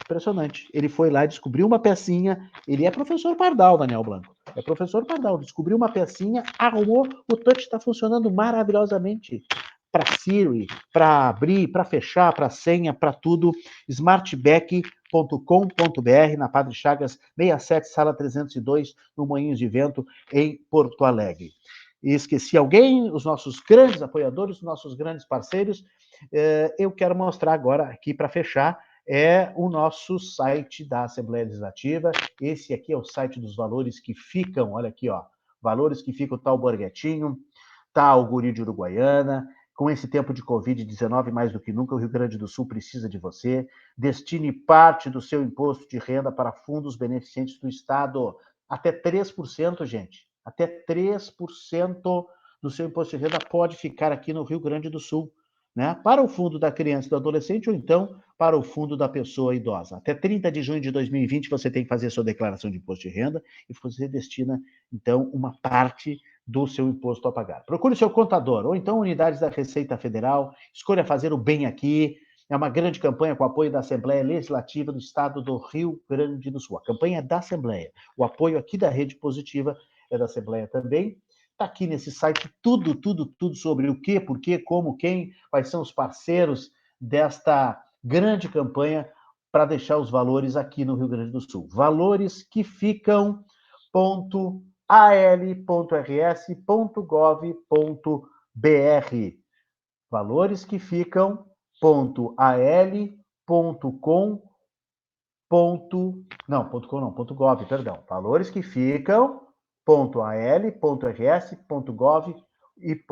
Impressionante. Ele foi lá e descobriu uma pecinha. Ele é professor Pardal, Daniel Blanco. É professor Pardal. Descobriu uma pecinha, arrumou. O touch está funcionando maravilhosamente. Para Siri, para abrir, para fechar, para senha, para tudo. Smartback.com.br, na Padre Chagas 67, sala 302, no Moinhos de Vento, em Porto Alegre. E esqueci alguém? Os nossos grandes apoiadores, os nossos grandes parceiros. Eu quero mostrar agora aqui para fechar é o nosso site da Assembleia Legislativa. Esse aqui é o site dos valores que ficam, olha aqui, ó, valores que ficam, tá o Borghetinho, tá o Guri de Uruguaiana. Com esse tempo de Covid-19, mais do que nunca, o Rio Grande do Sul precisa de você. Destine parte do seu imposto de renda para fundos beneficentes do Estado. Até 3%, gente. Até 3% do seu imposto de renda pode ficar aqui no Rio Grande do Sul, né? Para o fundo da criança e do adolescente, ou então para o fundo da pessoa idosa. Até 30 de junho de 2020, você tem que fazer sua declaração de imposto de renda e você destina, então, uma parte do seu imposto a pagar. Procure seu contador, ou então unidades da Receita Federal, escolha fazer o bem aqui. É uma grande campanha com apoio da Assembleia Legislativa do Estado do Rio Grande do Sul. A campanha é da Assembleia. O apoio aqui da Rede Positiva é da Assembleia também. Está aqui nesse site tudo sobre o que, por quê, como, quem, quais são os parceiros desta grande campanha para deixar os valores aqui no Rio Grande do Sul. Valores que ficam .al.rs.gov.br. Valores que ficam .al.com. .gov, perdão. Valores que ficam .al.rs.gov e .br.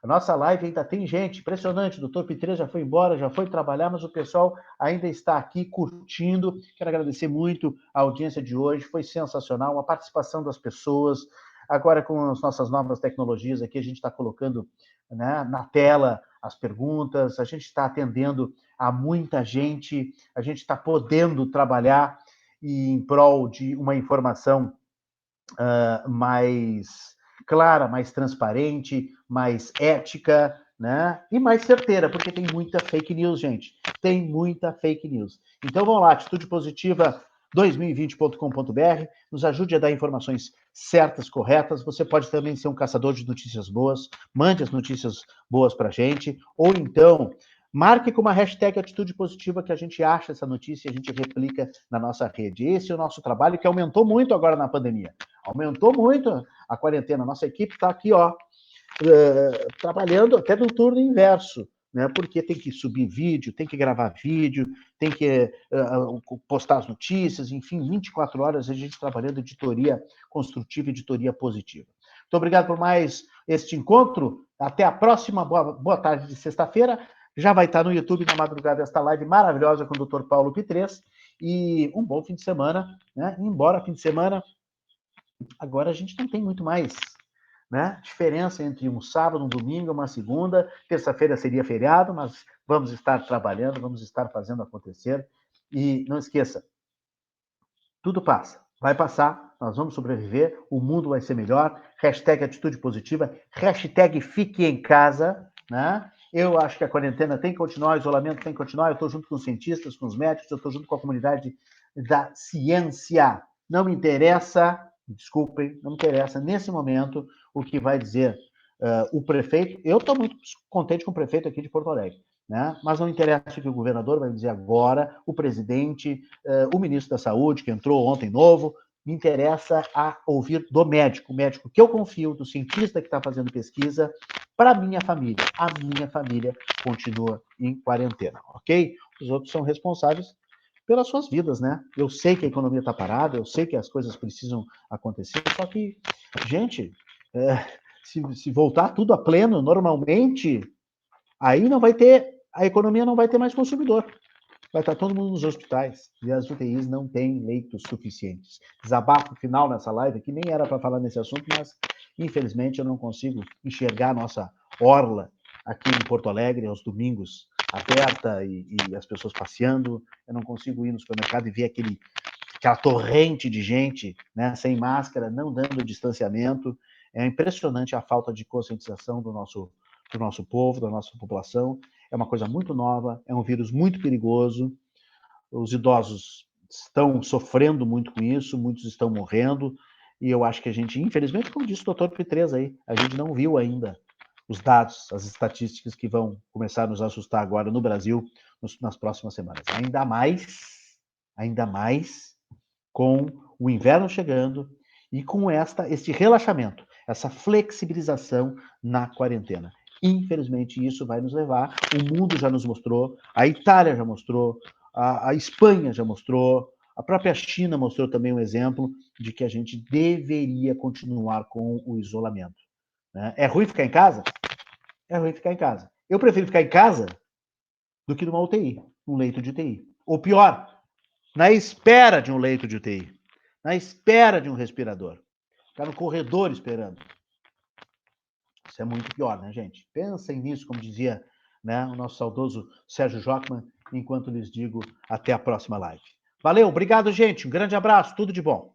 A nossa live ainda tem gente, impressionante, o doutor Pitres já foi embora, já foi trabalhar, mas o pessoal ainda está aqui curtindo. Quero agradecer muito a audiência de hoje, foi sensacional, a participação das pessoas. Agora, com as nossas novas tecnologias aqui, a gente está colocando, né, na tela as perguntas, a gente está atendendo a muita gente, a gente está podendo trabalhar em prol de uma informação mais clara, mais transparente, mais ética, né? E mais certeira, porque tem muita fake news, gente. Tem muita fake news. Então vamos lá, Atitude Positiva 2020.com.br, nos ajude a dar informações certas, corretas. Você pode também ser um caçador de notícias boas, mande as notícias boas para a gente, ou então marque com uma hashtag Atitude Positiva que a gente acha essa notícia e a gente replica na nossa rede. Esse é o nosso trabalho que aumentou muito agora na pandemia. Aumentou muito a quarentena. Nossa equipe está aqui, trabalhando até no turno inverso, né? Porque tem que subir vídeo, tem que gravar vídeo, tem que postar as notícias, enfim, 24 horas a gente trabalhando editoria construtiva, editoria positiva. Muito obrigado por mais este encontro. Até a próxima. Boa tarde de sexta-feira. Já vai estar no YouTube na madrugada esta live maravilhosa com o Dr. Paulo Pitres. E um bom fim de semana, né? Embora fim de semana, agora a gente não tem muito mais, né, diferença entre um sábado, um domingo, uma segunda. Terça-feira seria feriado, mas vamos estar trabalhando, vamos estar fazendo acontecer. E não esqueça, tudo passa, vai passar, nós vamos sobreviver, o mundo vai ser melhor. Hashtag Atitude Positiva, hashtag Fique em Casa, né? Eu acho que a quarentena tem que continuar, o isolamento tem que continuar. Eu estou junto com os cientistas, com os médicos, eu estou junto com a comunidade da ciência. Não me interessa, desculpem, não me interessa nesse momento o que vai dizer o prefeito. Eu estou muito contente com o prefeito aqui de Porto Alegre, né? Mas não interessa o que o governador vai dizer agora, o presidente, o ministro da Saúde, que entrou ontem novo. Me interessa a ouvir do médico, o médico que eu confio, do cientista que está fazendo pesquisa, para a minha família. A minha família continua em quarentena, ok? Os outros são responsáveis pelas suas vidas, né? Eu sei que a economia está parada, eu sei que as coisas precisam acontecer, só que, gente, se voltar tudo a pleno, normalmente, aí não vai ter, a economia não vai ter mais consumidor. Vai estar todo mundo nos hospitais e as UTIs não têm leitos suficientes. Desabafo final nessa live, que nem era para falar nesse assunto, mas infelizmente eu não consigo enxergar a nossa orla aqui em Porto Alegre aos domingos aberta e as pessoas passeando. Eu não consigo ir no supermercado e ver aquela torrente de gente, né, sem máscara, não dando distanciamento. É impressionante a falta de conscientização do nosso povo, da nossa população. É uma coisa muito nova, é um vírus muito perigoso. Os idosos estão sofrendo muito com isso, muitos estão morrendo, e eu acho que a gente, infelizmente, como disse o doutor Pitres aí, a gente não viu ainda os dados, as estatísticas que vão começar a nos assustar agora no Brasil nas próximas semanas. Ainda mais com o inverno chegando e com este relaxamento, essa flexibilização na quarentena. Infelizmente, isso vai nos levar, o mundo já nos mostrou, a Itália já mostrou, a Espanha já mostrou, a própria China mostrou também um exemplo de que a gente deveria continuar com o isolamento, né? É ruim ficar em casa? É ruim ficar em casa. Eu prefiro ficar em casa do que numa UTI, um leito de UTI. Ou pior, na espera de um leito de UTI, na espera de um respirador, ficar no corredor esperando. Isso é muito pior, né, gente? Pensem nisso, como dizia, né, o nosso saudoso Sérgio Jockmann, enquanto lhes digo até a próxima live. Valeu, obrigado, gente. Um grande abraço, tudo de bom.